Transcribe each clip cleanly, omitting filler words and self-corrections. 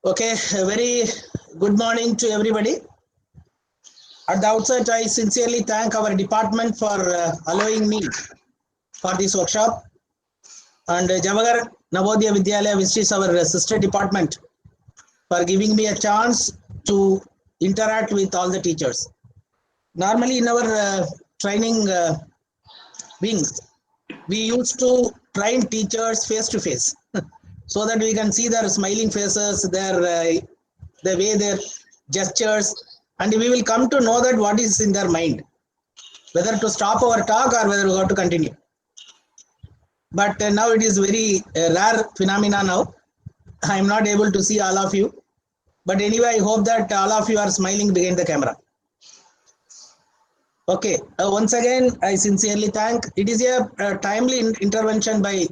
Okay, a very good morning to everybody. At the outset, I sincerely thank our department for allowing me for this workshop, and Javagar Navodaya Vidyalaya, which is our sister department, for giving me a chance to interact with all the teachers. Normally, in our training wings, we used to train teachers face to face, so that we can see their smiling faces, the way their gestures, and we will come to know that what is in their mind, whether to stop our talk or whether we have to continue. But now it is very rare phenomena now. I am not able to see all of you. But anyway, I hope that all of you are smiling behind the camera. Okay, once again, I sincerely thank. It is a timely intervention by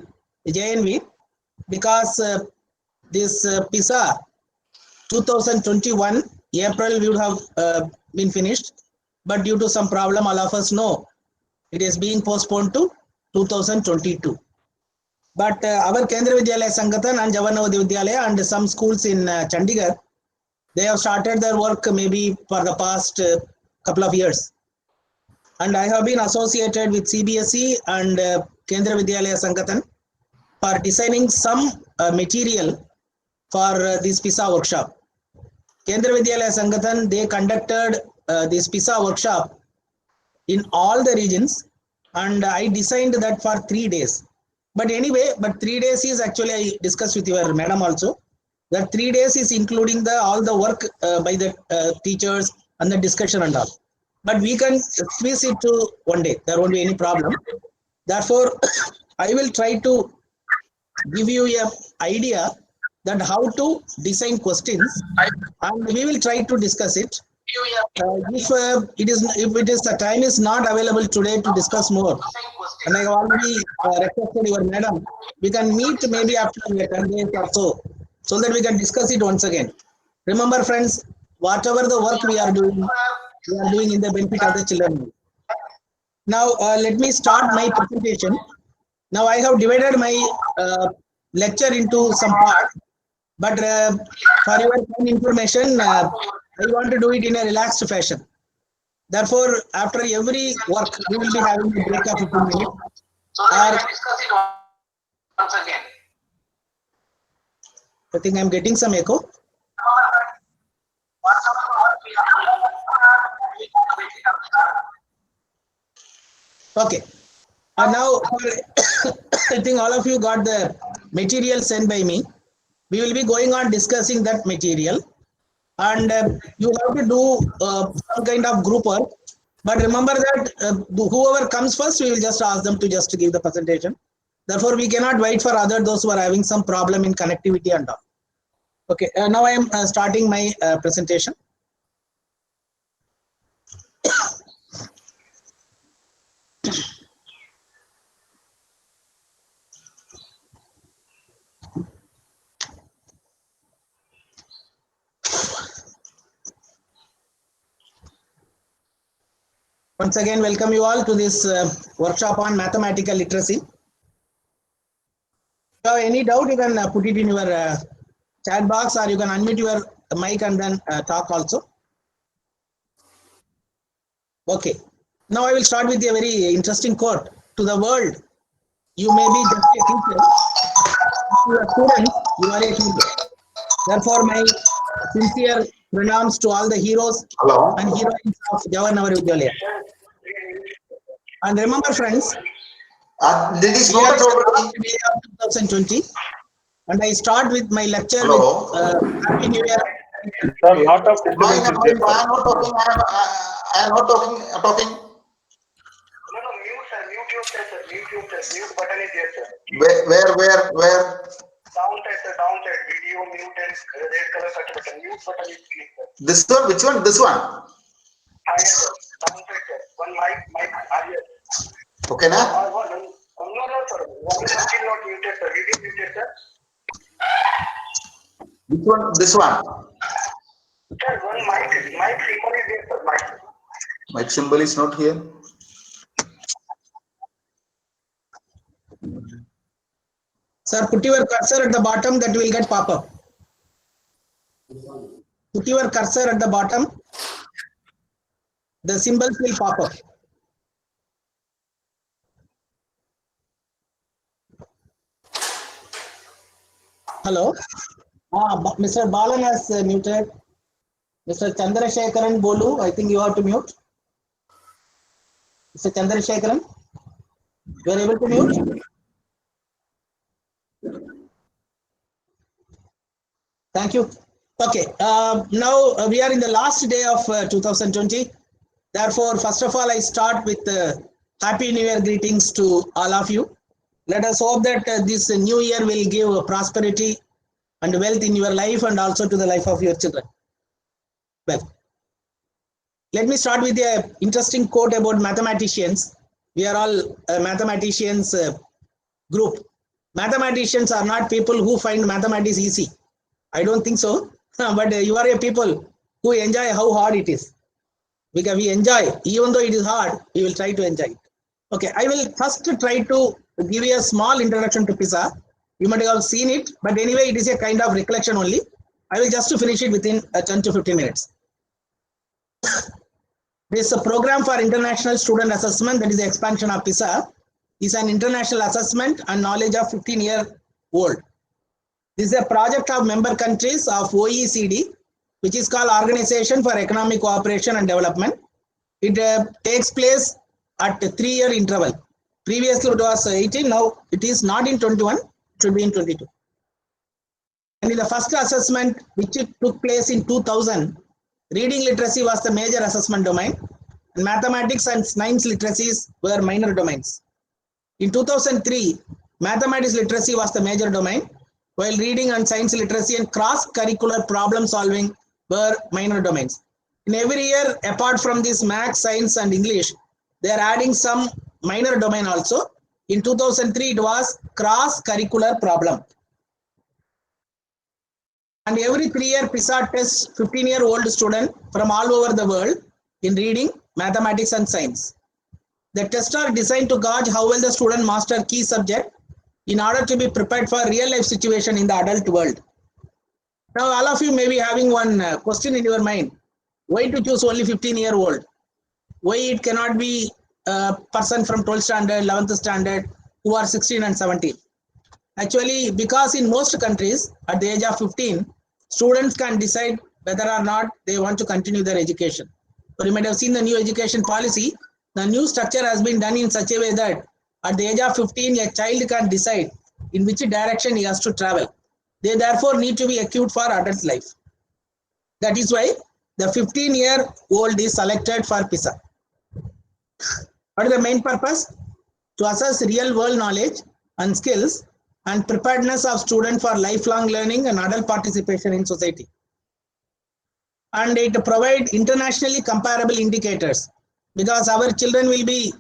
JNV, because this PISA 2021 April would have been finished, but due to some problem, all of us know it is being postponed to 2022. But our Kendra Vidyalaya Sangathan and Javannavodaya Vidyalaya and some schools in Chandigarh, they have started their work maybe for the past couple of years. And I have been associated with CBSE and Kendra Vidyalaya Sangathan for designing some material for this PISA workshop. Kendra Vidyalaya Sangathan, they conducted this PISA workshop in all the regions, and I designed that for 3 days. But anyway, 3 days is actually, I discussed with your madam also, that 3 days is including the all the work by the teachers and the discussion and all. But we can squeeze it to 1 day. There won't be any problem. Therefore, I will try to give you a idea that how to design questions, and we will try to discuss it. If it is the time is not available today to discuss more, and I have already requested your madam, we can meet maybe after 10 days or so that we can discuss it once again. Remember, friends, whatever the work we are doing in the benefit of the children. Now, let me start my presentation. Now, I have divided my lecture into some parts, but for your information, I want to do it in a relaxed fashion. Therefore, after every work, we will be having a break of 15 minutes. I think I'm getting some echo. Okay. Now, I think all of you got the material sent by me. We will be going on discussing that material, and you have to do some kind of group work. But remember that whoever comes first, we will just ask them to just give the presentation. Therefore, we cannot wait for those who are having some problem in connectivity and all. Okay, now I am starting my presentation. Once again, welcome you all to this workshop on mathematical literacy. If you have any doubt, you can put it in your chat box, or you can unmute your mic and then talk also. Okay. Now I will start with a very interesting quote. To the world, you may be just a teacher. To your students, you are a teacher. Therefore, my sincere pronouns to all the heroes and heroines of Javannavodaya Vidyalaya. And remember, friends, this is we are not the last day of 2020, and I start with my lecture with Happy New Year. Sir, lot of disturbance is there. I am not talking. I am not talking. No, mute, sir. Mute yourself, sir. Mute button is there, sir. Where? Downside. Video mute and red color cut button. Mute button is click, sir. This one? Which one? This one? Yes, sir. Downside, sir. One mic higher. Okay, na? No, sir. One is still not muted, sir. It is muted, sir. Which one? This one? Sir, one mic symbol is there, sir. Mic symbol is not here. Sir, put your cursor at the bottom, that will get pop up. put your cursor at the bottom. The symbols will pop up. Hello. Mr. Balan has muted. Mr. Chandrasekharan Bolu, I think you have to mute. Mr. Chandrasekharan, you are able to mute? Thank you. Okay, now we are in the last day of 2020. Therefore, first of all, I start with Happy New Year greetings to all of you. Let us hope that this new year will give prosperity and wealth in your life and also to the life of your children. Well, let me start with an interesting quote about mathematicians. We are all a mathematicians group. Mathematicians are not people who find mathematics easy. I don't think so. But you are a people who enjoy how hard it is. Because we enjoy, even though it is hard, we will try to enjoy it. Okay, I will first try to give you a small introduction to PISA. You might have seen it, but anyway, it is a kind of recollection only. I will just finish it within 10 to 15 minutes. This program for international student assessment, that is the expansion of PISA, is an international assessment and knowledge of 15-year-old. This is a project of member countries of OECD, which is called Organization for Economic Cooperation and Development. It takes place at a 3-year interval. Previously it was 18, now it is not in 21, it should be in 22. And in the first assessment, which took place in 2000, reading literacy was the major assessment domain, and mathematics and science literacies were minor domains. In 2003, mathematics literacy was the major domain, while reading and science literacy and cross-curricular problem solving were minor domains. In every year, apart from this math, science and English, they are adding some minor domain also. In 2003, it was cross-curricular problem. And every 3-year PISA tests 15-year-old student from all over the world in reading, mathematics and science. The tests are designed to gauge how well the student master key subject in order to be prepared for real life situation in the adult world. Now, all of you may be having one question in your mind. Why to choose only 15-year-old? Why it cannot be a person from 12th standard, 11th standard, who are 16 and 17? Actually, because in most countries, at the age of 15, students can decide whether or not they want to continue their education. So you might have seen the new education policy. The new structure has been done in such a way that at the age of 15, a child can decide in which direction he has to travel. They therefore need to be equipped for adult life. That is why the 15-year-old is selected for PISA. What is the main purpose? To assess real world knowledge and skills and preparedness of students for lifelong learning and adult participation in society. And it provides internationally comparable indicators, because our children will be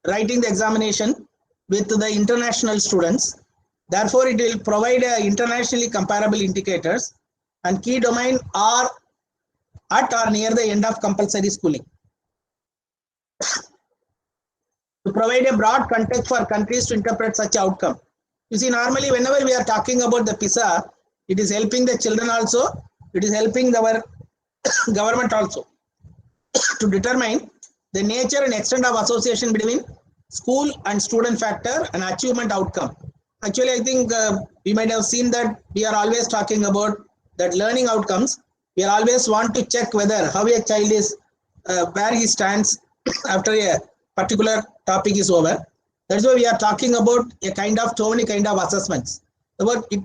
writing the examination with the international students. Therefore, it will provide internationally comparable indicators, and key domain are at or near the end of compulsory schooling. To provide a broad context for countries to interpret such outcome. You see, normally whenever we are talking about the PISA, it is helping the children also, it is helping our government also to determine the nature and extent of association between school and student factor and achievement outcome. Actually, I think we might have seen that we are always talking about that learning outcomes. We always want to check whether how a child is, where he stands after a particular topic is over. That's why we are talking about a kind of so many kind of assessments. But it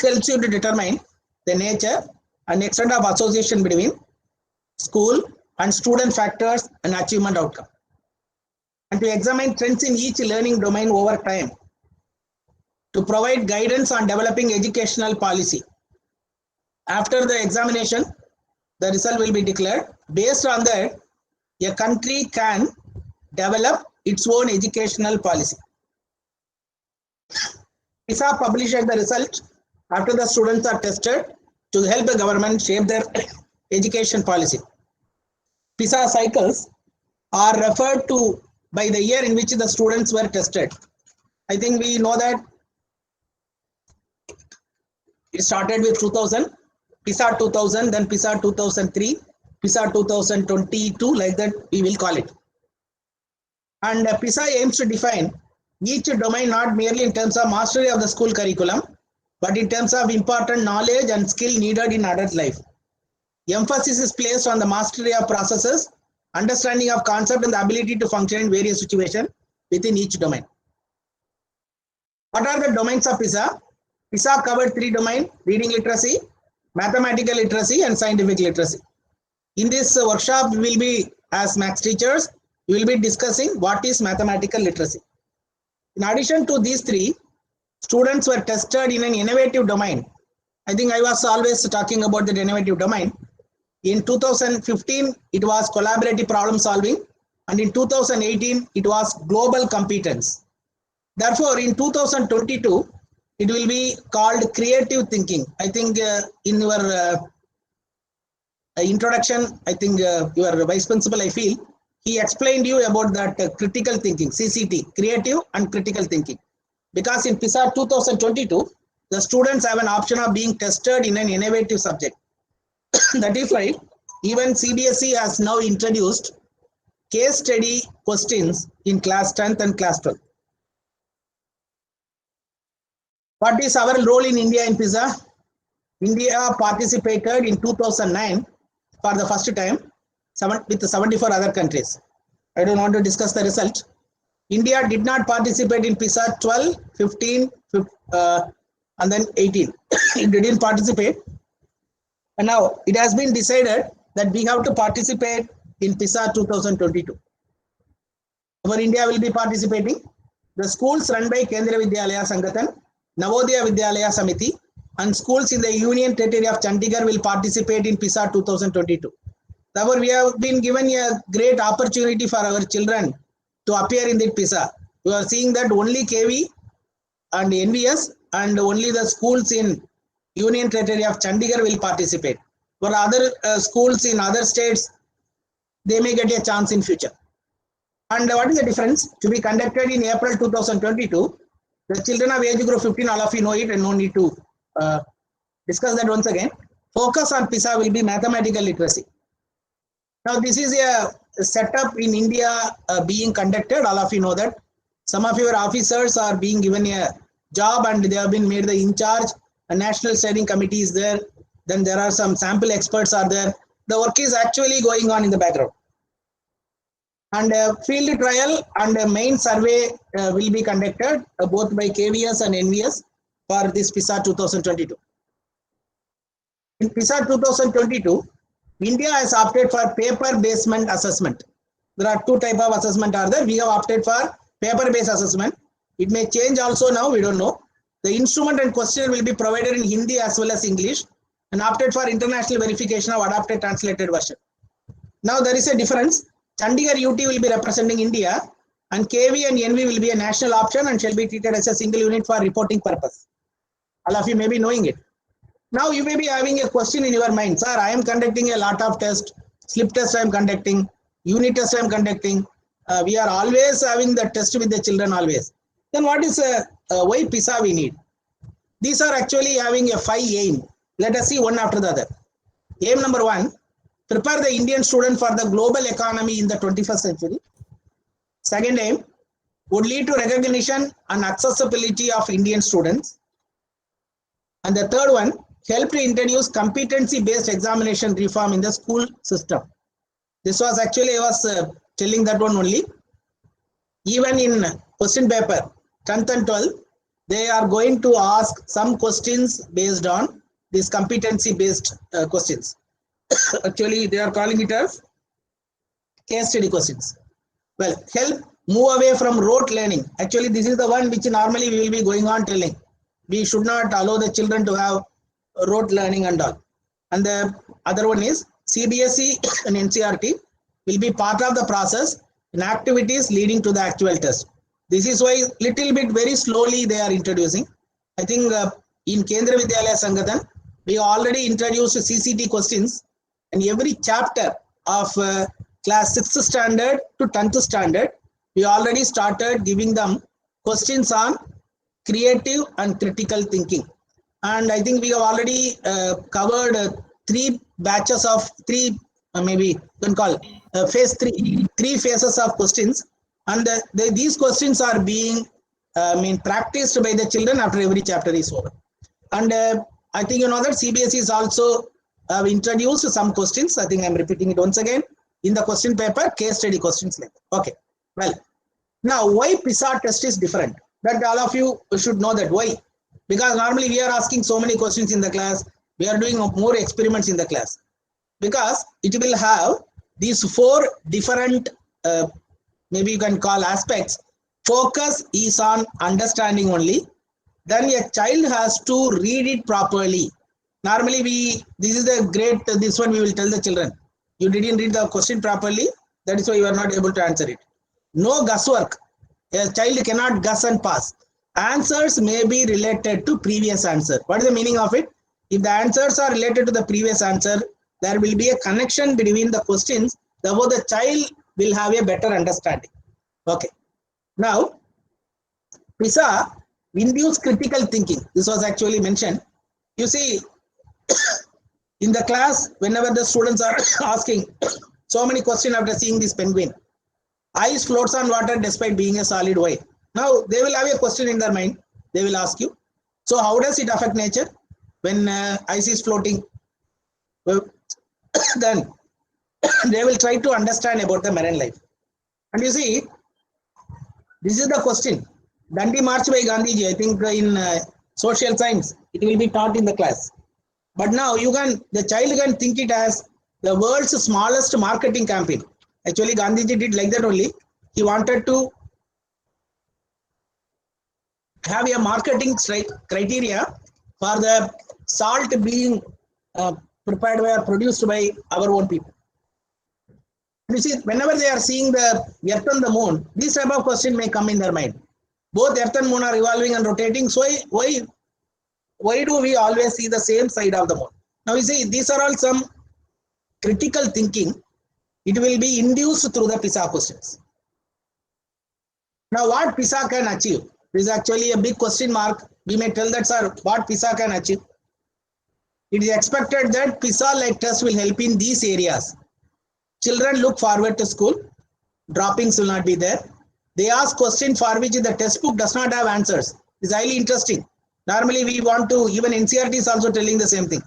helps you to determine the nature and extent of association between school and student factors and achievement outcome, and to examine trends in each learning domain over time, to provide guidance on developing educational policy. After the examination, the result will be declared. Based on that, a country can develop its own educational policy. PISA publishes the result after the students are tested to help the government shape their education policy. PISA cycles are referred to by the year in which the students were tested. I think we know that it started with 2000. PISA 2000, then PISA 2003, PISA 2022, like that we will call it. And PISA aims to define each domain not merely in terms of mastery of the school curriculum, but in terms of important knowledge and skill needed in adult life. Emphasis is placed on the mastery of processes, understanding of concept, and the ability to function in various situations within each domain. What are the domains of PISA? PISA covered 3 domains: reading literacy, mathematical literacy, and scientific literacy. In this workshop, we will be, as maths teachers, we will be discussing what is mathematical literacy. In addition to these 3, students were tested in an innovative domain. I think I was always talking about the innovative domain. In 2015, it was collaborative problem solving, and in 2018, it was global competence. Therefore, in 2022, it will be called creative thinking. I think in your introduction, I think your vice principal, I feel, he explained you about that critical thinking, CCT, creative and critical thinking. Because in PISA 2022, the students have an option of being tested in an innovative subject. That is why even CBSE has now introduced case study questions in class 10th and class 12th. What is our role in India in PISA? India participated in 2009 for the first time with 74 other countries. I don't want to discuss the result. India did not participate in PISA 12, 15, and then 18. It didn't participate. And now it has been decided that we have to participate in PISA 2022. For India will be participating. The schools run by Kendriya Vidyalaya Sangathan, Navodaya Vidyalaya Samiti, and schools in the Union Territory of Chandigarh will participate in PISA 2022. Therefore, we have been given a great opportunity for our children to appear in the PISA. We are seeing that only KV and NVS and only the schools in Union Territory of Chandigarh will participate. For other schools in other states, they may get a chance in future. And what is the difference? To be conducted in April 2022, the children of age group 15, all of you know it and no need to discuss that once again. Focus on PISA will be mathematical literacy. Now this is a setup in India being conducted, all of you know that. Some of your officers are being given a job and they have been made the in charge. A national steering committee is there. Then there are some sample experts are there. The work is actually going on in the background. And field trial and main survey will be conducted both by KVS and NVS for this PISA 2022. In PISA 2022, India has opted for paper-based assessment. There are 2 types of assessment are there. We have opted for paper-based assessment. It may change also now, we don't know. The instrument and questionnaire will be provided in Hindi as well as English and opted for international verification of adapted translated version. Now there is a difference. Chandigarh UT will be representing India and KV and NV will be a national option and shall be treated as a single unit for reporting purpose. All of you may be knowing it. Now you may be having a question in your mind, sir, I am conducting a lot of tests, slip test I am conducting, unit test I am conducting. We are always having the test with the children always. Then what is why PISA we need? These are actually having a 5 aim. Let us see one after the other. Aim number 1, prepare the Indian student for the global economy in the 21st century. Second aim would lead to recognition and accessibility of Indian students. And the third one, help to introduce competency-based examination reform in the school system. This was actually, I was telling that one only. Even in question paper, 10th and 12th, they are going to ask some questions based on these competency-based questions. Actually, they are calling it as case study questions. Well, help move away from rote learning. Actually, this is the one which normally we will be going on telling. We should not allow the children to have rote learning and all. And the other one is CBSE and NCERT will be part of the process in activities leading to the actual test. This is why little bit very slowly they are introducing. I think in Kendriya Vidyalaya Sangathan, we already introduced CCT questions and every chapter of class 6th standard to 10th standard, we already started giving them questions on creative and critical thinking. and I think we have already covered three batches of maybe you can call phase three phases of questions, and these questions are being practiced by the children after every chapter is over. And I think you know that CBSE is also introduced some questions. I think I'm repeating it once again in the question paper, case study questions like that. Okay, well, now why PISA test is different? That all of you should know that. Why? Because normally we are asking so many questions in the class, we are doing more experiments in the class, because it will have these four different maybe you can call aspects. Focus is on understanding only. Then a child has to read it properly. Normally this is the great, this one we will tell the children, you didn't read the question properly, that is why you are not able to answer it. No guesswork. A child cannot guess and pass. Answers may be related to previous answer. What is the meaning of it? If the answers are related to the previous answer, there will be a connection between the questions. Therefore, the child will have a better understanding. Okay. Now, PISA induce critical thinking. This was actually mentioned. You see, in the class, whenever the students are asking so many questions after seeing this penguin, ice floats on water despite being a solid. Why? Now they will have a question in their mind. They will ask you, so how does it affect nature when ice is floating? Well, then they will try to understand about the marine life. And you see, this is the question. Dandi March by Gandhiji, I think in social science, it will be taught in the class. But now the child can think it as the world's smallest marketing campaign. Actually, Gandhiji did like that only. He wanted to have a marketing criteria for the salt being prepared by or produced by our own people. You see, whenever they are seeing the Earth and the Moon, this type of question may come in their mind. Both Earth and Moon are revolving and rotating. So why do we always see the same side of the Moon? Now you see, these are all some critical thinking. It will be induced through the PISA questions. Now, what PISA can achieve? This is actually a big question mark. We may tell that, sir, what PISA can achieve? It is expected that PISA-like test will help in these areas. Children look forward to school. Droppings will not be there. They ask questions for which the textbook does not have answers. It's highly interesting. Normally, we want to, even NCERT is also telling the same thing.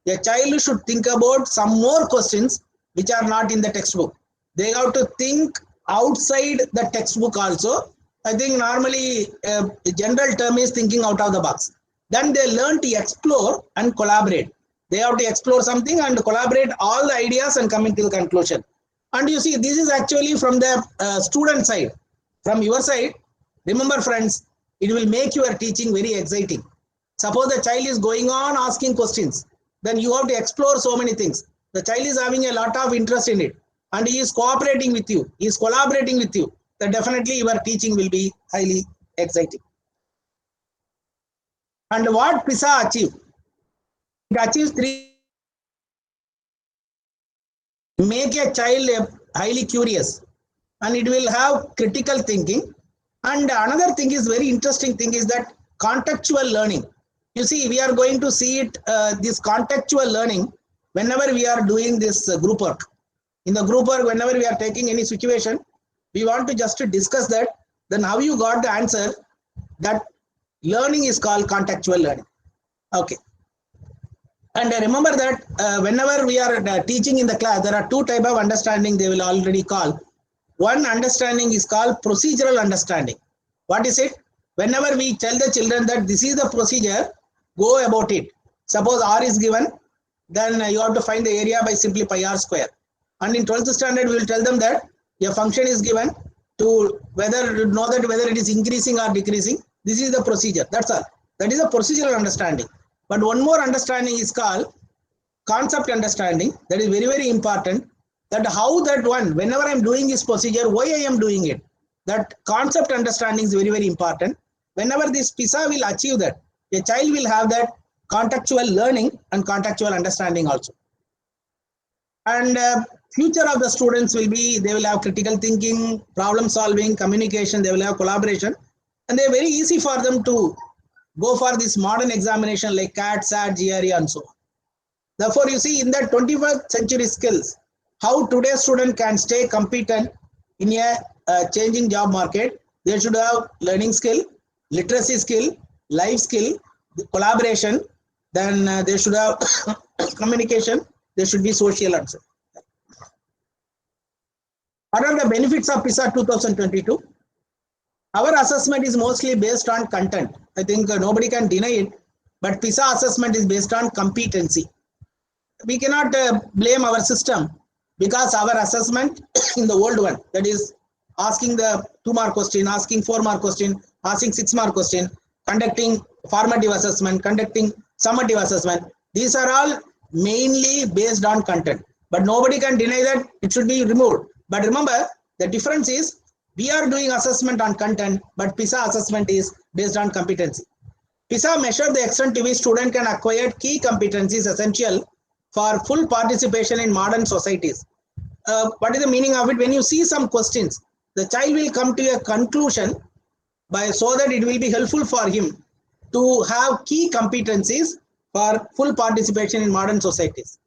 A child should think about some more questions which are not in the textbook. They have to think outside the textbook also. I think normally the general term is thinking out of the box. Then they learn to explore and collaborate. They have to explore something and collaborate all the ideas and come into the conclusion. And you see, this is actually from the student side. From your side, remember friends, it will make your teaching very exciting. Suppose the child is going on asking questions, then you have to explore so many things. The child is having a lot of interest in it and he is cooperating with you, he is collaborating with you. Then definitely your teaching will be highly exciting. And what PISA achieves? It achieves three. Make a child highly curious and it will have critical thinking. And another thing is very interesting thing is that contextual learning. You see, we are going to see it, this contextual learning whenever we are doing this group work. In the group work, whenever we are taking any situation, we want to just discuss that. Then how you got the answer, that learning is called contextual learning. Okay. And remember that whenever we are teaching in the class, there are two types of understanding they will already call. One understanding is called procedural understanding. What is it? Whenever we tell the children that this is the procedure, go about it. Suppose R is given, then you have to find the area by simply pi r square. And in 12th standard, we will tell them that a function is given to whether it is increasing or decreasing. This is the procedure. That's all. That is a procedural understanding. But one more understanding is called concept understanding. That is very, very important. That how that one, whenever I am doing this procedure, why I am doing it. That concept understanding is very, very important. Whenever this PISA will achieve that, a child will have that contextual learning and contextual understanding also. And future of the students will be, they will have critical thinking, problem solving, communication, they will have collaboration. And they are very easy for them to go for this modern examination like CAT, SAT, GRE and so on. Therefore, you see in the 21st century skills, how today's student can stay competent in a changing job market. They should have learning skill, literacy skill, life skill, collaboration, then they should have communication, they should be social and so. What are the benefits of PISA 2022? Our assessment is mostly based on content. I think nobody can deny it, but PISA assessment is based on competency. We cannot blame our system because our assessment in the old one, that is asking the 2-mark question, asking 4-mark question, asking 6-mark question, conducting formative assessment, conducting summative assessment. These are all mainly based on content, but nobody can deny that it should be removed. But remember, the difference is we are doing assessment on content, but PISA assessment is based on competency. PISA measures the extent to which student can acquire key competencies essential for full participation in modern societies. What is the meaning of it? When you see some questions, the child will come to a conclusion so that it will be helpful for him to have key competencies for full participation in modern societies.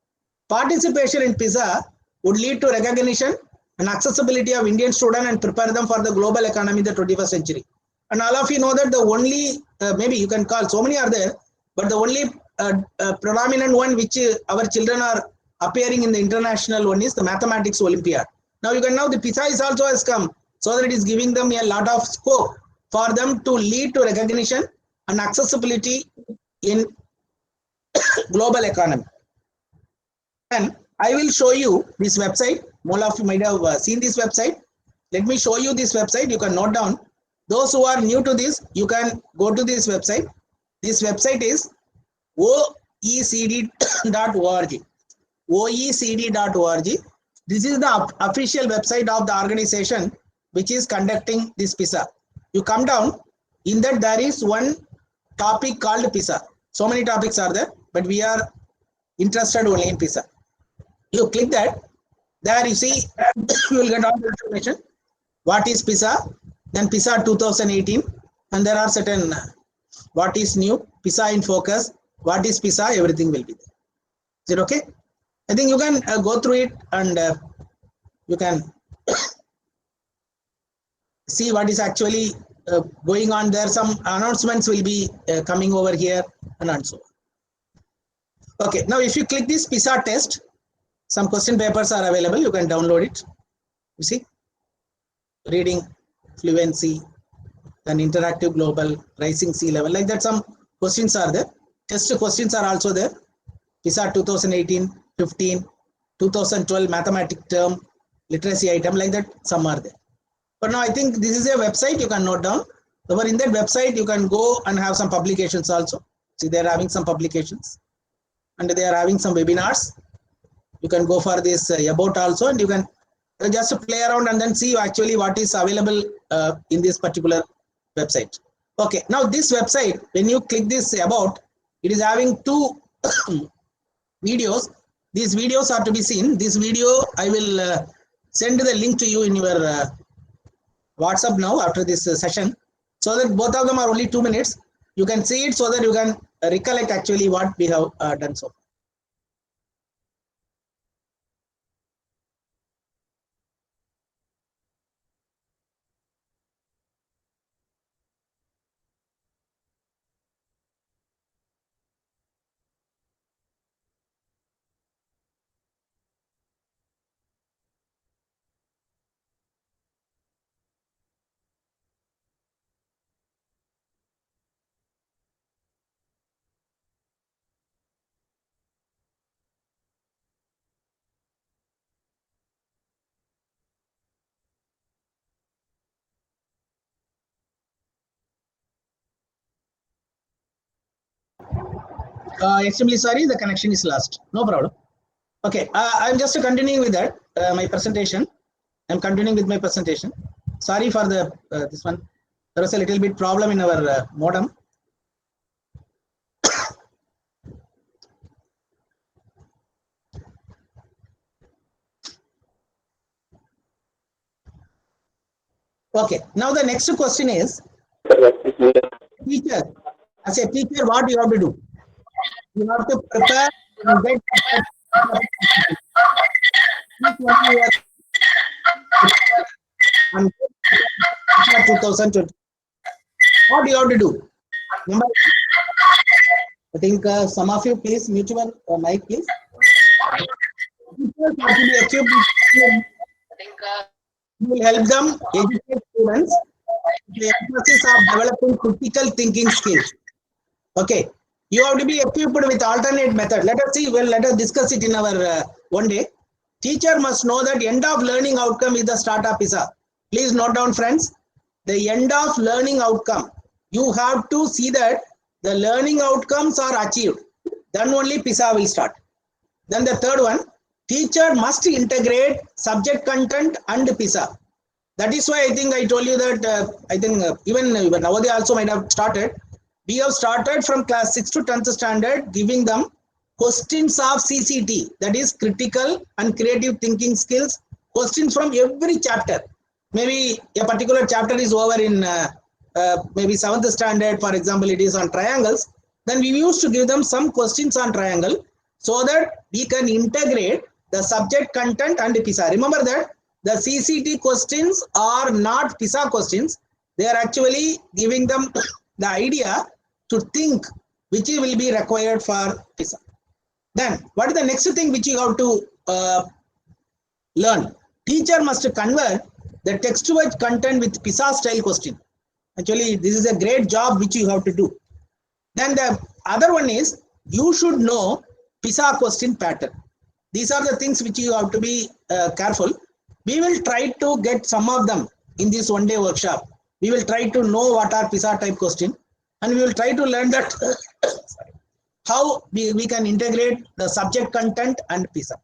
Participation in PISA would lead to recognition and accessibility of Indian students and prepare them for the global economy in the 21st century. And all of you know that the only, maybe you can call, so many are there, but the only predominant one which our children are appearing in the international one is the mathematics Olympiad. Now you can know the PISA is also has come so that it is giving them a lot of scope for them to lead to recognition and accessibility in global economy. And I will show you this website. All of you might have seen this website. Let me show you this website. You can note down. Those who are new to this, you can go to this website. This website is oecd.org. oecd.org. This is the official website of the organization which is conducting this PISA. You come down, in that there is one topic called PISA. So many topics are there, but we are interested only in PISA. You click that, there you see, you will get all the information. What is PISA? Then PISA 2018, and there are certain, what is new, PISA in focus, what is PISA, everything will be there. Is it okay? I think you can go through it and you can see what is actually going on there. Some announcements will be coming over here and so on. Okay, now if you click this PISA test, some question papers are available. You can download it. You see, reading, fluency, then interactive global, rising sea level, like that. Some questions are there. Test questions are also there. PISA 2018, 15, 2012 mathematics term, literacy item, like that. Some are there. But now I think this is a website you can note down. Over in that website, you can go and have some publications also. See, they are having some publications and they are having some webinars. You can go for this about also, and you can just play around and then see actually what is available in this particular website. Okay, now this website, when you click this about, it is having 2 videos. These videos are to be seen. This video, I will send the link to you in your WhatsApp now after this session, so that both of them are only 2 minutes. You can see it so that you can recollect actually what we have done so far. Extremely sorry, the connection is lost. No problem. Okay, I'm just continuing with that, my presentation. I'm continuing with my presentation. Sorry for the this one. There was a little bit problem in our modem. Okay, now the next question is, teacher, As a teacher, what you have to do? You have to prepare and get and 2020. What do you have to do? Number, I think some of you please mute your mic, please. Teachers have to be equipped with- will help them educate students with the emphasis of developing critical thinking skills. Okay, you have to be equipped with alternate method. Let us see. Well, let us discuss it in our one day. Teacher must know that end of learning outcome is the start of PISA. Please note down, friends. The end of learning outcome. You have to see that the learning outcomes are achieved. Then only PISA will start. Then the third one, teacher must integrate subject content and PISA. That is why I think I told you that I think even Navodaya also might have started. We have started from class 6 to 10th standard giving them questions of CCT, that is critical and creative thinking skills, questions from every chapter. Maybe a particular chapter is over in maybe 7th standard, for example, it is on triangles. Then we used to give them some questions on triangle so that we can integrate the subject content and PISA. Remember that the CCT questions are not PISA questions. They are actually giving them the idea to think which will be required for PISA. Then what is the next thing which you have to learn? Teacher must convert the text-wise content with PISA style question. Actually, this is a great job which you have to do. Then the other one is you should know PISA question pattern. These are the things which you have to be careful. We will try to get some of them in this one day workshop. We will try to know what are PISA type question, and we will try to learn that how we can integrate the subject content and PISA.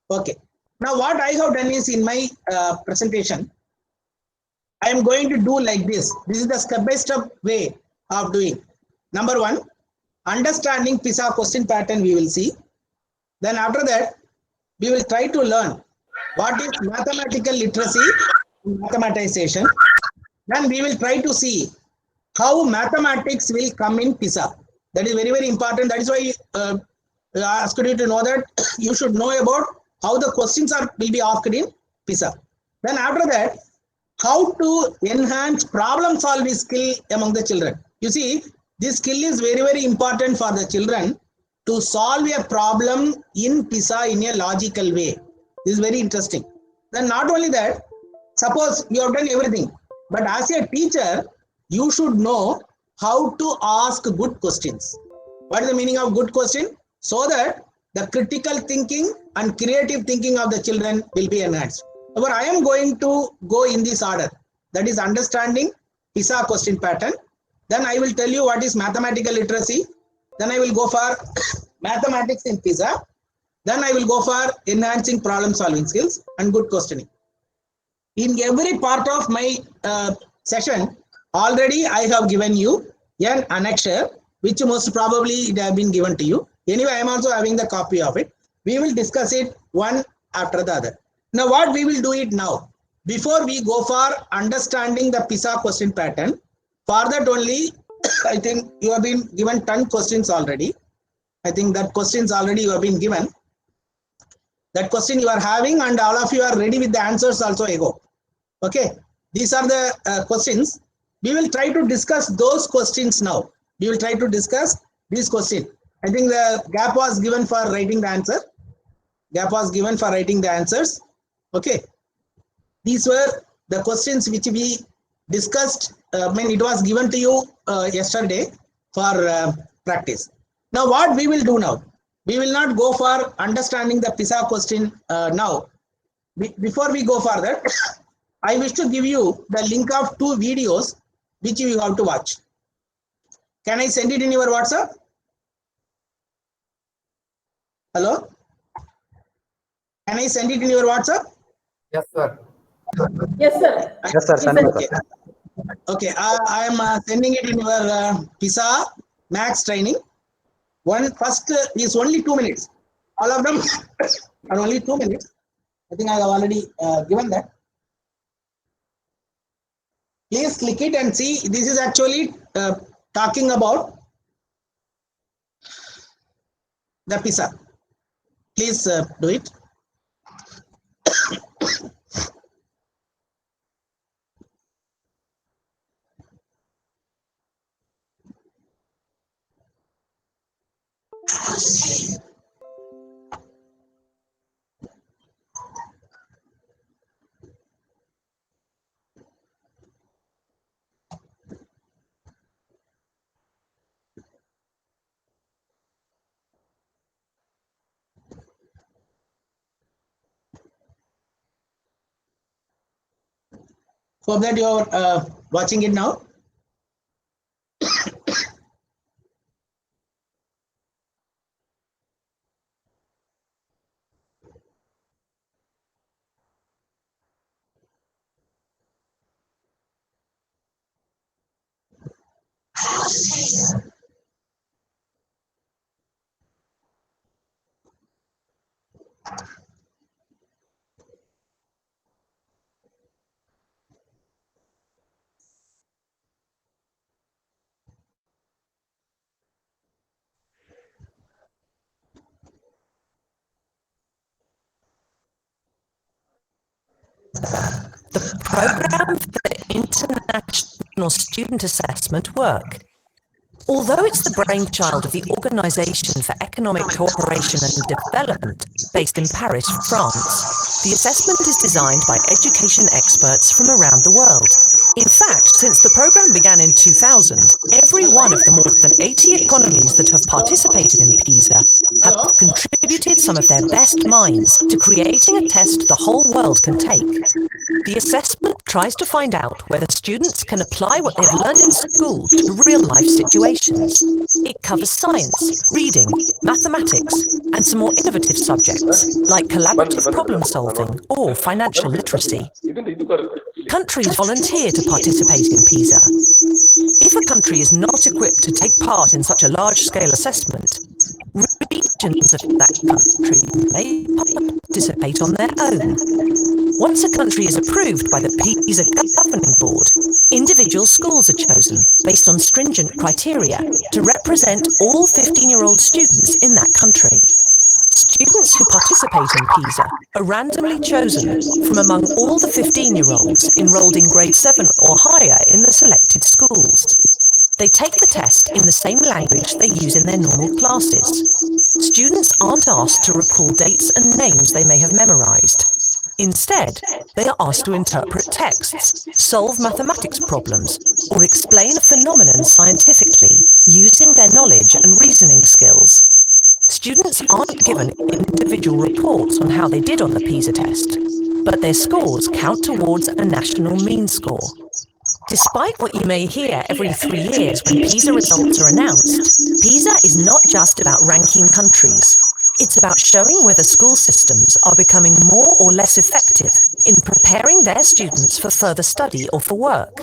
Okay. Now what I have done is in my presentation, I am going to do like this. This is the step-by-step way of doing. Number one, understanding PISA question pattern we will see. Then after that, we will try to learn what is mathematical literacy, mathematization. Then we will try to see how mathematics will come in PISA. That is very, very important. That is why I asked you to know that you should know about how the questions will be asked in PISA. Then after that, how to enhance problem solving skill among the children. You see, this skill is very, very important for the children to solve a problem in PISA in a logical way. This is very interesting. Then not only that, suppose you have done everything, but as a teacher, you should know how to ask good questions. What is the meaning of good question? So that the critical thinking and creative thinking of the children will be enhanced. However, I am going to go in this order. That is understanding PISA question pattern. Then I will tell you what is mathematical literacy. Then I will go for mathematics in PISA. Then I will go for enhancing problem solving skills and good questioning. In every part of my session, already I have given you an annexure, which most probably it have been given to you. Anyway, I am also having the copy of it. We will discuss it one after the other. Now, what we will do it now, before we go for understanding the PISA question pattern, for that only, I think you have been given 10 questions already. I think that questions already you have been given. That question you are having and all of you are ready with the answers also, ego. Okay, these are the questions. We will try to discuss those questions now. We will try to discuss these questions. I think the gap was given for writing the answer. Gap was given for writing the answers. Okay, these were the questions which we discussed. When it was given to you yesterday for practice. Now what we will do now? We will not go for understanding the PISA question now. Before we go further, I wish to give you the link of 2 videos which you have to watch. Can I send it in your WhatsApp? Hello? Can I send it in your WhatsApp? Yes, sir. Yes, sir. Yes, sir. Send it, sir. Okay, I am sending it in your PISA Max training. First is only 2 minutes. All of them are only 2 minutes. I think I have already given that. Please click it and see. This is actually talking about the PISA. Please do it. Hope that you are watching it now. The Programme for International Student Assessment work. Although it's the brainchild of the Organisation for Economic Cooperation and Development, based in Paris, France, the assessment is designed by education experts from around the world. In fact, since the programme began in 2000, every one of the more than 80 economies that have participated in PISA have contributed some of their best minds to creating a test the whole world can take. The assessment tries to find out whether students can apply what they've learned in school to real-life situations. It covers science, reading, mathematics, and some more innovative subjects like collaborative problem-solving or financial literacy. Countries volunteer to participate in PISA. If a country is not equipped to take part in such a large-scale assessment, regions of that country may participate on their own. Once a country is approved by the PISA governing board, individual schools are chosen based on stringent criteria to represent all 15-year-old students in that country. Students who participate in PISA are randomly chosen from among all the 15-year-olds enrolled in grade 7 or higher in the selected schools. They take the test in the same language they use in their normal classes. Students aren't asked to recall dates and names they may have memorized. Instead, they are asked to interpret texts, solve mathematics problems, or explain a phenomenon scientifically using their knowledge and reasoning skills. Students aren't given individual reports on how they did on the PISA test, but their scores count towards a national mean score. Despite what you may hear every 3 years when PISA results are announced, PISA is not just about ranking countries. It's about showing whether school systems are becoming more or less effective in preparing their students for further study or for work.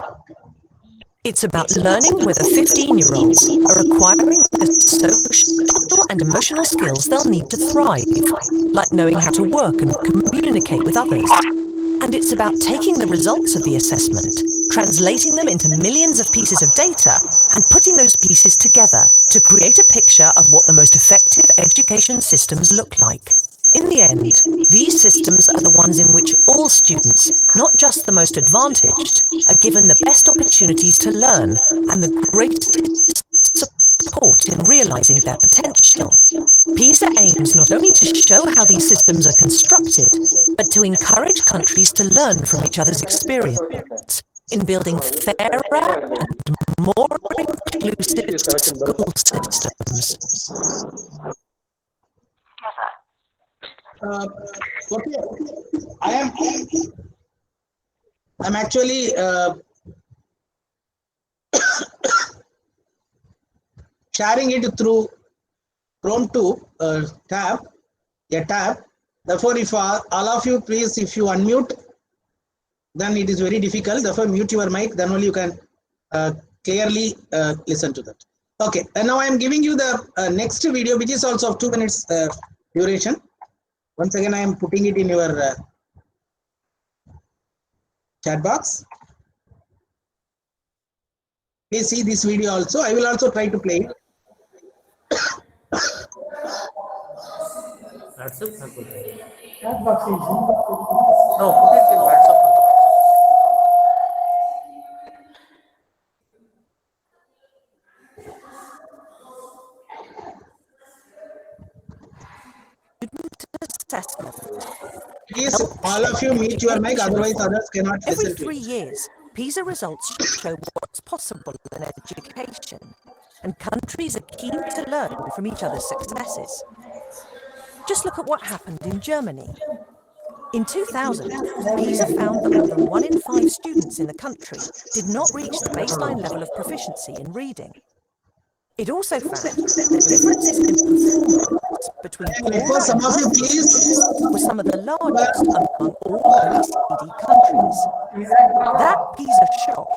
It's about learning whether 15-year-olds are acquiring the social and emotional skills they'll need to thrive, like knowing how to work and communicate with others. And it's about taking the results of the assessment, translating them into millions of pieces of data, and putting those pieces together to create a picture of what the most effective education systems look like. In the end, these systems are the ones in which all students, not just the most advantaged, are given the best opportunities to learn and the greatest support in realizing their potential. PISA aims not only to show how these systems are constructed, but to encourage countries to learn from each other's experience in building fairer and more inclusive school systems. Okay, I'm actually sharing it through Chrome 2 tab. Therefore, if all of you please, if you unmute, then it is very difficult. Therefore, mute your mic. Then only you can clearly listen to that. Okay, and now I am giving you the next video, which is also of 2 minutes duration. Once again, I am putting it in your chat box. Please see this video also. I will also try to play it. WhatsApp में put it. Chat box is. No, put it in WhatsApp. Assessment. Please, all of you mute your mic, otherwise others cannot Every listen to 3 it. years, PISA results show what's possible in education, and countries are keen to learn from each other's successes. Just look at what happened in Germany. In 2000, PISA found that more than 1 in 5 students in the country did not reach the baseline level of proficiency in reading. It also found that differences in performance between poorer Some and of you, wealthy please. students were some of the largest among all OECD countries. That PISA shock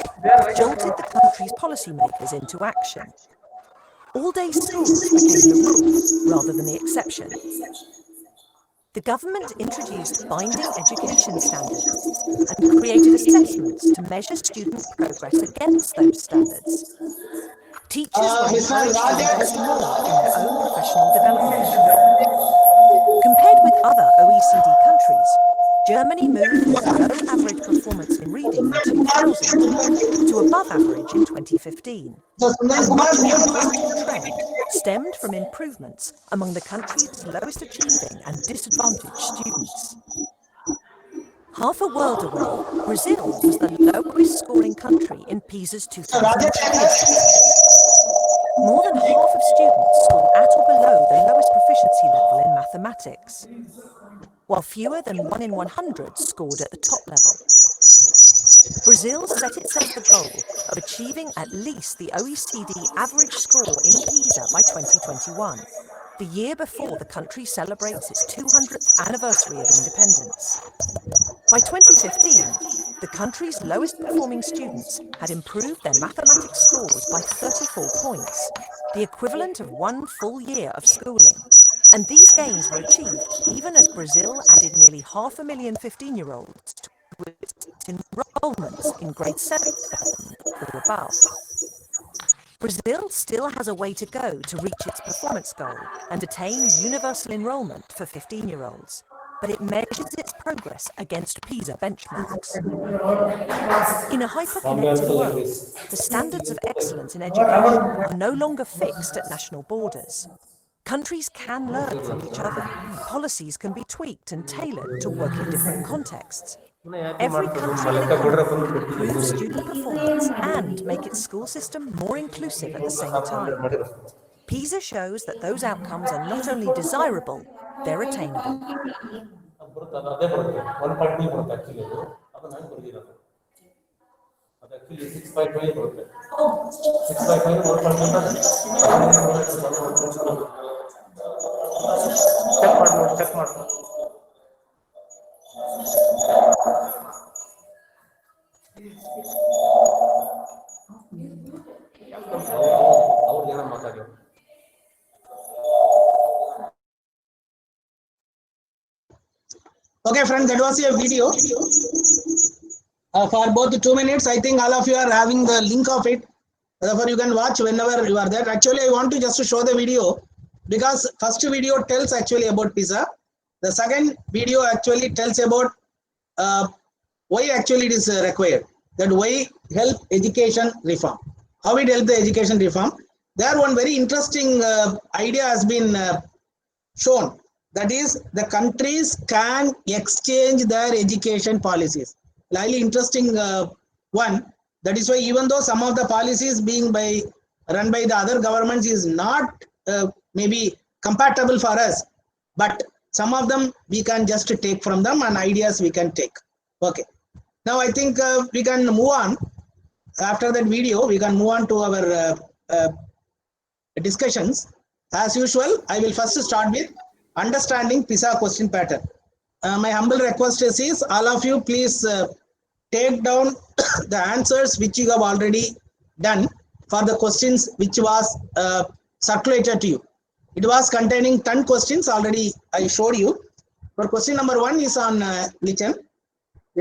jolted the country's policymakers into action. All-day schools became the rule rather than the exception. The government introduced binding education standards and created assessments to measure student progress against those standards. Teachers were encouraged to invest more in their own professional development. Compared with other OECD countries, Germany moved from below average performance in reading in 2000 to above average in 2015. And much of the positive trend stemmed from improvements among the country's lowest achieving and disadvantaged students. Half a world away, Brazil was the lowest scoring country in PISA's 2002 assessment. More than half of students scored at or below the lowest proficiency level in mathematics, while fewer than 1 in 100 scored at the top level. Brazil set itself the goal of achieving at least the OECD average score in PISA by 2021, the year before the country celebrates its 200th anniversary of independence. By 2015, the country's lowest performing students had improved their mathematics scores by 34 points, the equivalent of 1 full year of schooling. And these gains were achieved even as Brazil added nearly 500,000 15-year-olds to its enrollments in grade 7 or above. Brazil still has a way to go to reach its performance goal and attain universal enrollment for 15-year-olds, but it measures its progress against PISA benchmarks. In a hyper-connected world, the standards of excellence in education are no longer fixed at national borders. Countries can learn from each other. Policies can be tweaked and tailored to work in different contexts. Every country and economy can improve student performance and make its school system more inclusive at the same time. PISA shows that those outcomes are not only desirable, they're attainable. Actually 6.5 ಬರುತ್ತೆ 6.5 check ಮಾಡ್ಬೋದು ಅವ್ರು ಏನೋ ಮಾತಾಡಿ Okay, friends, that was a video for both 2 minutes. I think all of you are having the link of it. Therefore, you can watch whenever you are there. Actually, I want to just show the video because first video tells actually about PISA. The second video actually tells about why actually it is required. That why help education reform. How it help the education reform. There one very interesting idea has been shown. That is, the countries can exchange their education policies. Highly interesting one. That is why even though some of the policies being run by the other governments is not maybe compatible for us, but some of them we can just take from them and ideas we can take. Okay. Now I think we can move on. After that video, we can move on to our discussions. As usual, I will first start with understanding PISA question pattern. My humble request is all of you please take down the answers which you have already done for the questions which was circulated to you. It was containing 10 questions already I showed you. For question number 1 is on Lichen.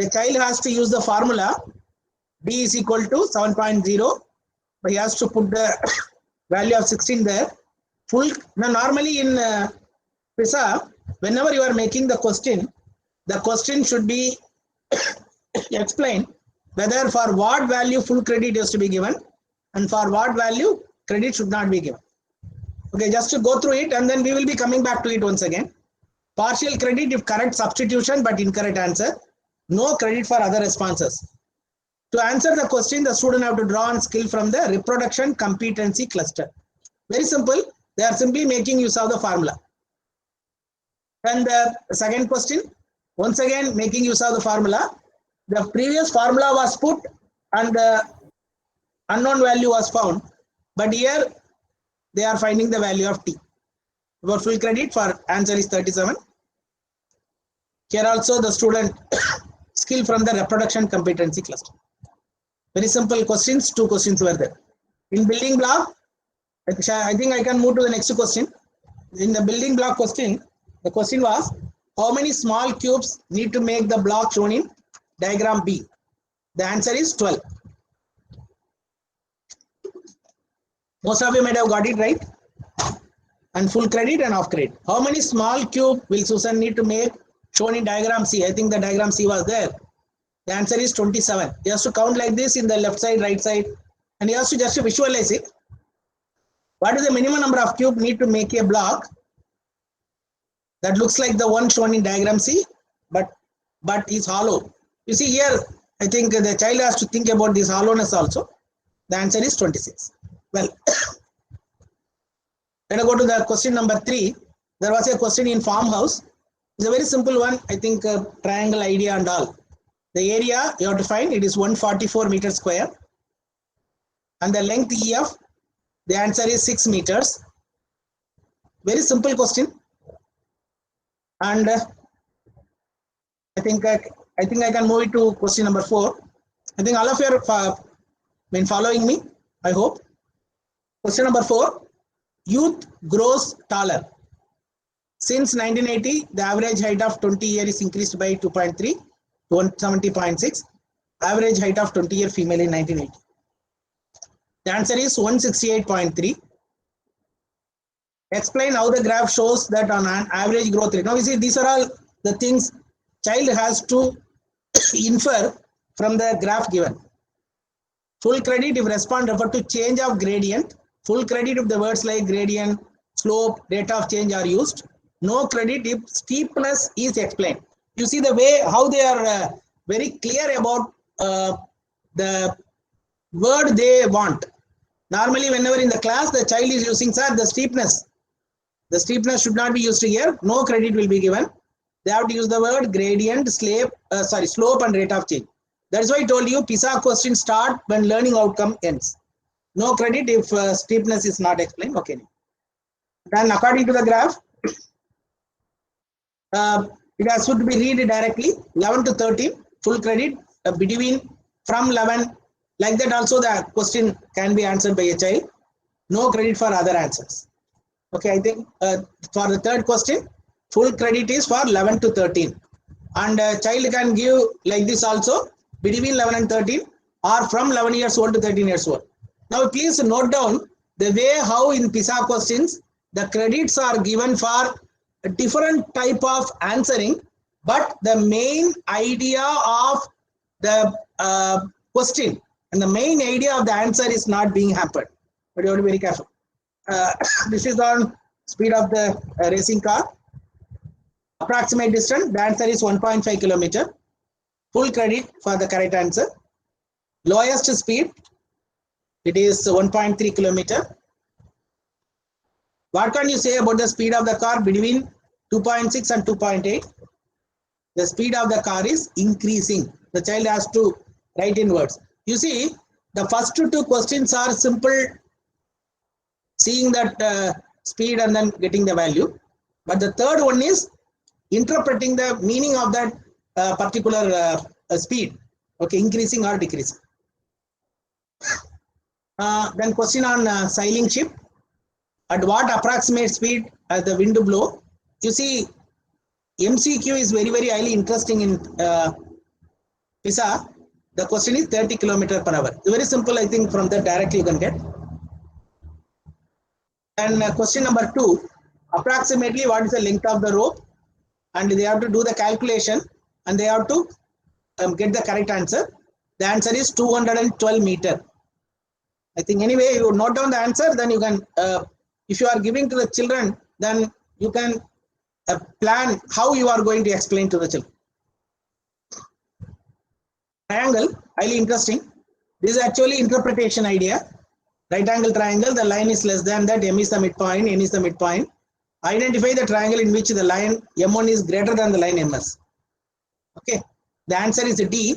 A child has to use the formula D is equal to 7.0, but he has to put the value of 16 there. Now normally in PISA, whenever you are making the question should be explained whether for what value full credit is to be given and for what value credit should not be given. Okay, just to go through it and then we will be coming back to it once again. Partial credit if correct substitution but incorrect answer. No credit for other responses. To answer the question, the student have to draw on skill from the reproduction competency cluster. Very simple. They are simply making use of the formula. And the second question, once again making use of the formula. The previous formula was put and the unknown value was found, but here they are finding the value of t. For full credit, for answer is 37. Here also the student skill from the reproduction competency cluster. Very simple questions, 2 questions were there. In building block, I think I can move to the next question. In the building block question, the question was, how many small cubes need to make the block shown in diagram B? The answer is 12. Most of you might have got it right. And full credit and off credit. How many small cube will Susan need to make shown in diagram C? I think the diagram C was there. The answer is 27. He has to count like this in the left side, right side, and he has to just visualize it. What is the minimum number of cube need to make a block that looks like the one shown in diagram C, but is hollow? You see here, I think the child has to think about this hollowness also. The answer is 26. Well, let us go to the question number 3. There was a question in farmhouse. It's a very simple one. I think triangle idea and all. The area you have to find, it is 144 meters square. And the length EF, the answer is 6 meters. Very simple question. And I think I can move it to question number 4. I think all of you are been following me, I hope. Question number 4. Youth grows taller. Since 1980, the average height of 20-year is increased by 2.3 to 170.6. Average height of 20-year female in 1980. The answer is 168.3. Explain how the graph shows that on an average growth rate. Now you see, these are all the things child has to infer from the graph given. Full credit if respond refer to change of gradient. Full credit if the words like gradient, slope, rate of change are used. No credit if steepness is explained. You see the way how they are very clear about the word they want. Normally, whenever in the class the child is using, sir, the steepness. The steepness should not be used here. No credit will be given. They have to use the word gradient, slope and rate of change. That's why I told you PISA questions start when learning outcome ends. No credit if steepness is not explained. Okay. Then according to the graph, it has to be read directly 11 to 13 full credit between from 11 like that. Also the question can be answered by a child. No credit for other answers. Okay, I think for the third question, full credit is for 11 to 13 and child can give like this also between 11 and 13 or from 11 years old to 13 years old. Now please note down the way how in PISA questions the credits are given for a different type of answering, but the main idea of the question and the main idea of the answer is not being hampered. But you have to be very careful. This is on speed of the racing car. Approximate distance, the answer is 1.5 kilometer. Full credit for the correct answer. Lowest speed, it is 1.3 kilometer. What can you say about the speed of the car between 2.6 and 2.8? The speed of the car is increasing. The child has to write in words. You see, the first two questions are simple, seeing that speed and then getting the value. But the third one is interpreting the meaning of that particular speed. Okay, increasing or decreasing. Then question on sailing ship. At what approximate speed as the wind blow? You see, MCQ is very, very highly interesting in PISA. The question is 30 km per hour. It's very simple, I think from that directly you can get. And question number 2, approximately what is the length of the rope? and they have to do the calculation and they have to get the correct answer. The answer is 212 meter. I think anyway, you note down the answer, then you can, if you are giving to the children, then you can plan how you are going to explain to the children. Triangle, highly interesting. This is actually interpretation idea. Right angle triangle, the line is less than that, M is the midpoint, N is the midpoint. Identify the triangle in which the line M1 is greater than the line MS. Okay, the answer is D.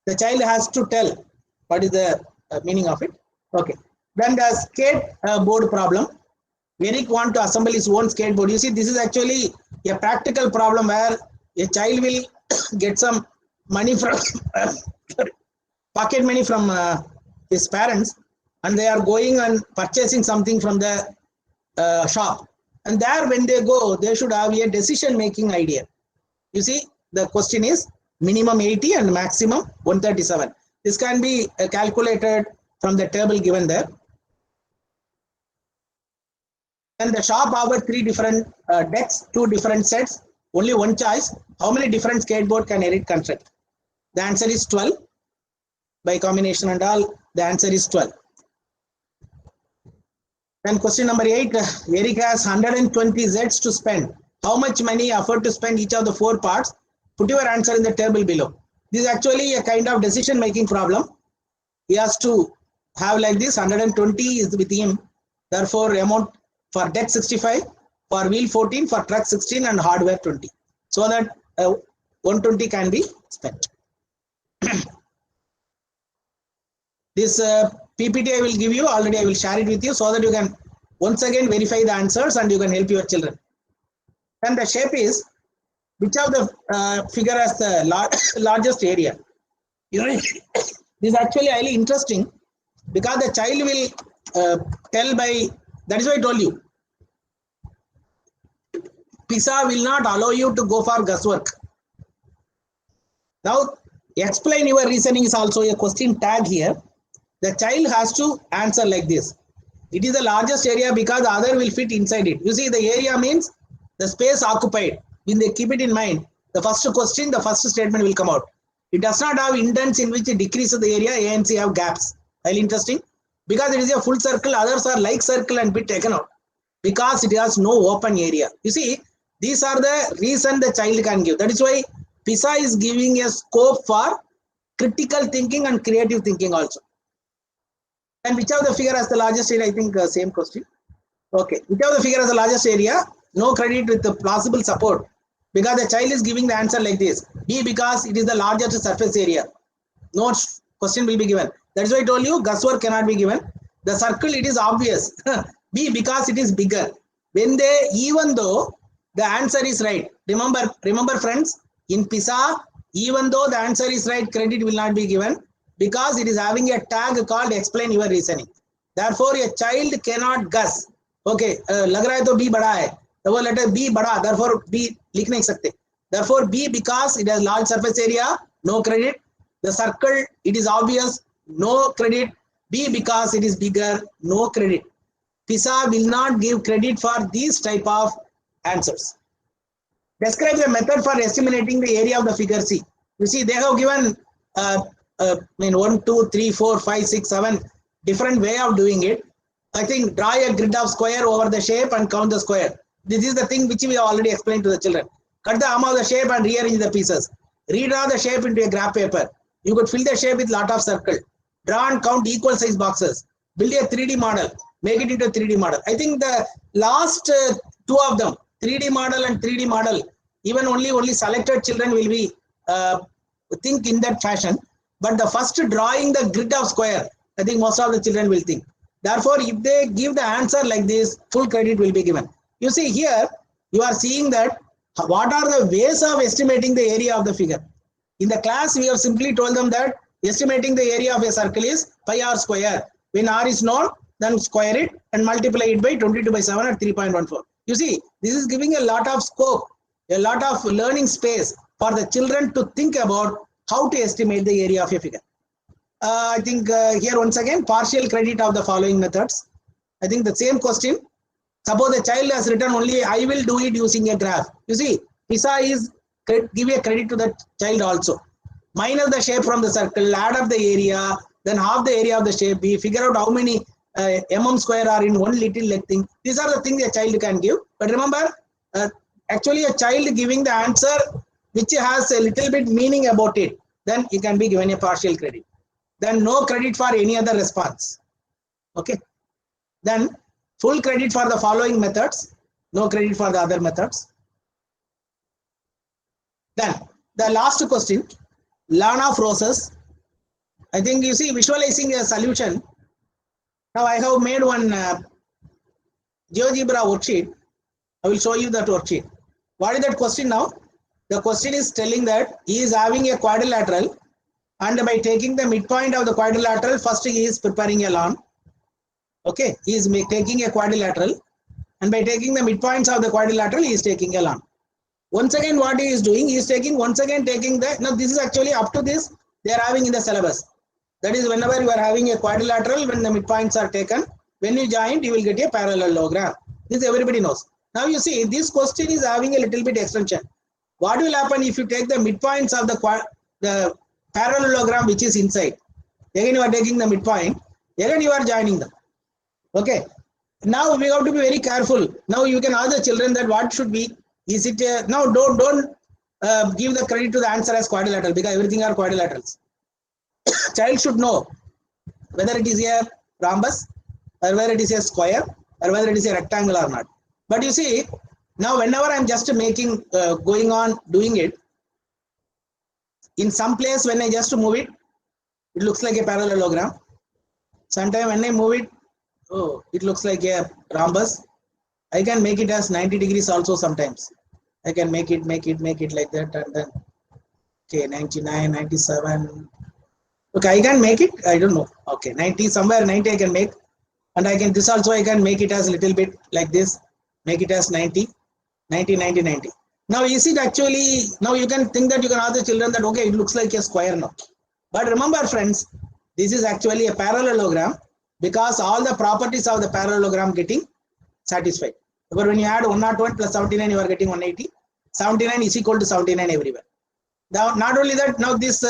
The child has to tell what is the meaning of it. Okay, then the skateboard problem. Eric want to assemble his own skateboard. You see, this is actually a practical problem where a child will get some money from pocket money from his parents, and they are going and purchasing something from the shop. And there, when they go, they should have a decision-making idea. You see, the question is minimum 80 and maximum 137. This can be calculated from the table given there. And the shop offers 3 different decks, 2 different sets, only one choice. How many different skateboard can Eric construct? The answer is 12. By combination and all, the answer is 12. Then question number 8, Eric has 120 Zs to spend. How much money afford to spend each of the 4 parts? Put your answer in the table below. This is actually a kind of decision making problem. He has to have like this, 120 is with him. Therefore, amount for deck 65, for wheel 14, for truck 16 and hardware 20. So that 120 can be spent. This PPT I will give you, already I will share it with you so that you can once again verify the answers and you can help your children. And the shape is, which of the figure has the largest area? You know, this is actually highly interesting because the child will tell by, that is why I told you, PISA will not allow you to go for guesswork. Now, explain your reasoning is also a question tag here. The child has to answer like this. It is the largest area because the other will fit inside it. You see, the area means the space occupied. When they keep it in mind, the first question, the first statement will come out. It does not have indents in which it decreases the area. A and C have gaps. Highly interesting. Because it is a full circle, others are like circle and bit taken out. Because it has no open area. You see, these are the reason the child can give. That is why PISA is giving a scope for critical thinking and creative thinking also. And which of the figure has the largest area? I think same question. Okay. Which of the figure has the largest area? No credit with the plausible support. Because the child is giving the answer like this. B, because it is the largest surface area. No question will be given. That is why I told you guesswork cannot be given. The circle, it is obvious. B, because it is bigger. When they, even though the answer is right. Remember friends, in PISA, even though the answer is right, credit will not be given. Because it is having a tag called explain your reasoning. Therefore, a child cannot guess. Okay, lag raha hai to B bada hai. So let us B bada, therefore B likh nahi sakte. Therefore B, because it has large surface area, no credit. The circle, it is obvious, no credit. B, because it is bigger, no credit. PISA will not give credit for these type of answers. Describe the method for estimating the area of the figure C. You see, they have given 1, 2, 3, 4, 5, 6, 7 different way of doing it. I think draw a grid of square over the shape and count the square. This is the thing which we have already explained to the children. Cut the arm of the shape and rearrange the pieces. Redraw the shape into a graph paper. You could fill the shape with lot of circle. Draw and count equal size boxes. Build a 3D model. Make it into a 3D model. I think the last 2 of them, 3D model and 3D model, even only selected children will be think in that fashion. But the first drawing the grid of square, I think most of the children will think. Therefore, if they give the answer like this, full credit will be given. You see here, you are seeing that what are the ways of estimating the area of the figure. In the class, we have simply told them that estimating the area of a circle is pi r square. When r is known, then square it and multiply it by 22 by 7 at 3.14. You see, this is giving a lot of scope, a lot of learning space for the children to think about how to estimate the area of a figure. I think here once again, partial credit of the following methods. I think the same question. Suppose the child has written only, I will do it using a graph. You see, PISA is give a credit to the child also. Minus the shape from the circle, add up the area, then half the area of the shape, we figure out how many mm square are in one little leg thing. These are the things a child can give. But remember, actually a child giving the answer which has a little bit meaning about it, then it can be given a partial credit. Then no credit for any other response. Okay. Then full credit for the following methods, no credit for the other methods. Then the last question, Lana of roses. I think you see visualizing a solution. Now I have made one GeoGebra worksheet. I will show you that worksheet. What is that question now? The question is telling that he is having a quadrilateral, and by taking the midpoint of the quadrilateral, first he is preparing a lawn. Okay, he is taking a quadrilateral, and by taking the midpoints of the quadrilateral, he is taking a lawn. Once again, what he is doing, he is taking the, now this is actually up to this, they are having in the syllabus. That is, whenever you are having a quadrilateral, when the midpoints are taken, when you join, you will get a parallelogram. This everybody knows. Now you see, this question is having a little bit extension. What will happen if you take the midpoints of the parallelogram which is inside? Again, you are taking the midpoint. Again, you are joining them. Okay. Now we have to be very careful. Now you can ask the children that what should be. Is it now? Don't give the credit to the answer as quadrilateral, because everything are quadrilaterals. Child should know whether it is a rhombus or whether it is a square or whether it is a rectangle or not. But you see, now whenever I'm just making going on doing it, in some place when I just move it, it looks like a parallelogram. Sometimes when I move it, oh, it looks like a rhombus. I can make it as 90 degrees also sometimes. I can make it like that, and then okay, 99, 97. Okay, I can make it. I don't know. Okay, 90, somewhere 90 I can make, and I can this also I can make it as a little bit like this. Make it as 90, 90, 90, 90. Now is it actually, now you can think that you can ask the children that okay, it looks like a square now. But remember friends, this is actually a parallelogram, because all the properties of the parallelogram getting satisfied. But when you add 101 plus 79, you are getting 180. 79 is equal to 79 everywhere. Now, not only that, now this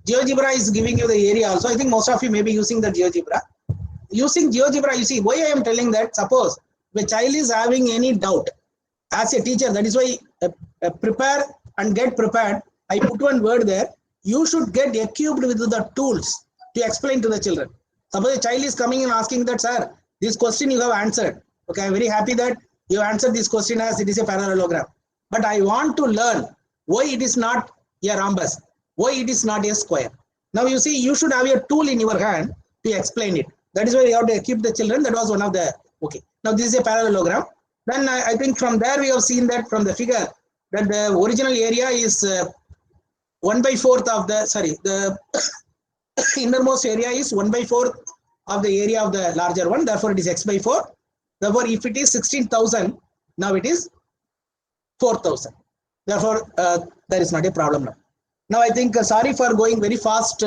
GeoGebra is giving you the area also. I think most of you may be using the GeoGebra. Using GeoGebra, you see, why I am telling that, suppose the child is having any doubt, as a teacher, that is why prepare and get prepared. I put one word there. You should get equipped with the tools to explain to the children. Suppose a child is coming and asking that, sir, this question you have answered. Okay, I am very happy that you answered this question as it is a parallelogram. But I want to learn why it is not a rhombus, why it is not a square. Now you see, you should have a tool in your hand to explain it. That is why you have to equip the children. That was one of the, okay. Now this is a parallelogram. Then I think from there we have seen that from the figure that the original area is 1/4 of the, sorry, the innermost area is 1/4 of the area of the larger one. Therefore it is x/4. Therefore if it is 16,000, now it is 4,000. Therefore there is not a problem now. Now I think sorry for going very fast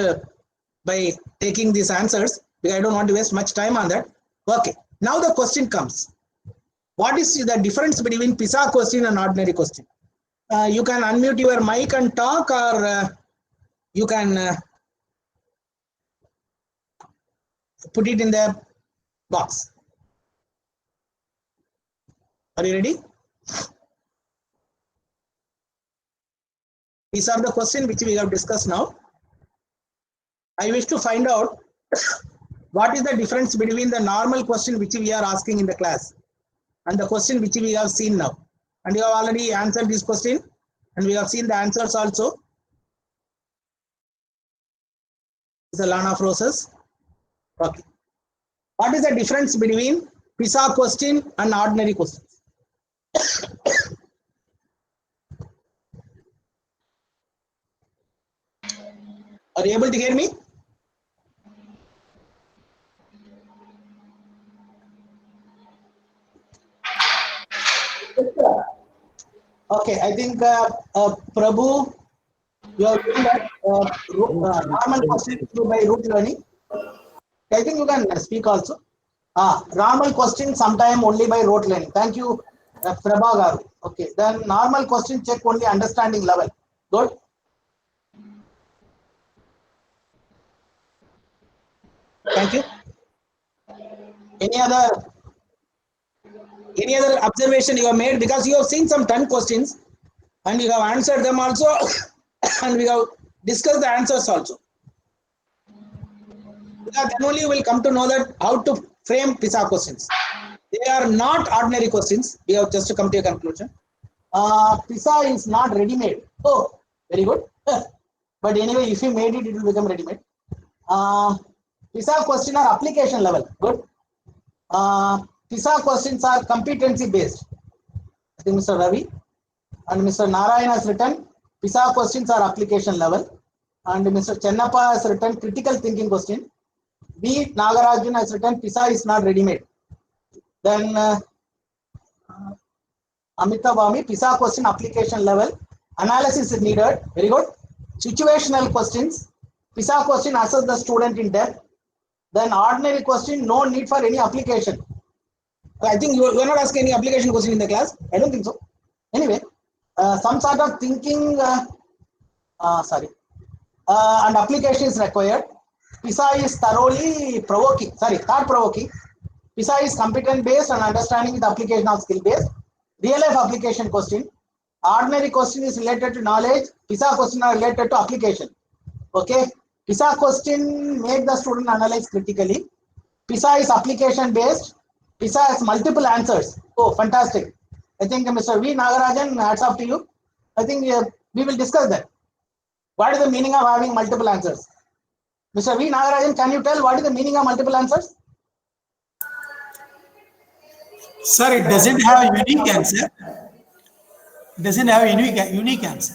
by taking these answers, because I don't want to waste much time on that. Okay. Now the question comes. What is the difference between PISA question and ordinary question? You can unmute your mic and talk, or you can put it in the box. Are you ready? These are the questions which we have discussed now. I wish to find out what is the difference between the normal question which we are asking in the class and the question which we have seen now. And you have already answered this question, and we have seen the answers also. The lawn of roses. Okay. What is the difference between PISA question and ordinary questions? Are you able to hear me? Okay, I think Prabhu, you are doing that normal question by root learning. I think you can speak also. Normal question sometime only by rote learning. Thank you, Prabha Garu. Okay, then normal question check only understanding level. Good. Thank you. Any other observation you have made, because you have seen some 10 questions and you have answered them also and we have discussed the answers also. Then only you will come to know that how to frame PISA questions. They are not ordinary questions. We have just to come to a conclusion. PISA is not ready-made. Oh, very good. But anyway, if you made it, it will become ready-made. PISA questions are application level. Good. PISA questions are competency based. I think Mr. Ravi and Mr. Narayan has written PISA questions are application level, and Mr. Chennappa has written critical thinking question. B. Nagarajan has written PISA is not ready-made. Then Amitabh, PISA question application level, analysis is needed. Very good. Situational questions, PISA question assess the student in depth. Then ordinary question, no need for any application. I think you are not asking any application question in the class. I don't think so. Anyway, some sort of thinking, and application is required. PISA is thoroughly provoking, thought provoking. PISA is competent based and understanding with application of skill based. Real life application question. Ordinary question is related to knowledge. PISA question are related to application. Okay. PISA question make the student analyze critically. PISA is application based. PISA has multiple answers. Oh, fantastic. I think Mr. V. Nagarajan, hats off to you. I think we will discuss that. What is the meaning of having multiple answers? Mr. V. Nagarajan, can you tell what is the meaning of multiple answers? Sir, it doesn't have a unique answer. It doesn't have a unique answer.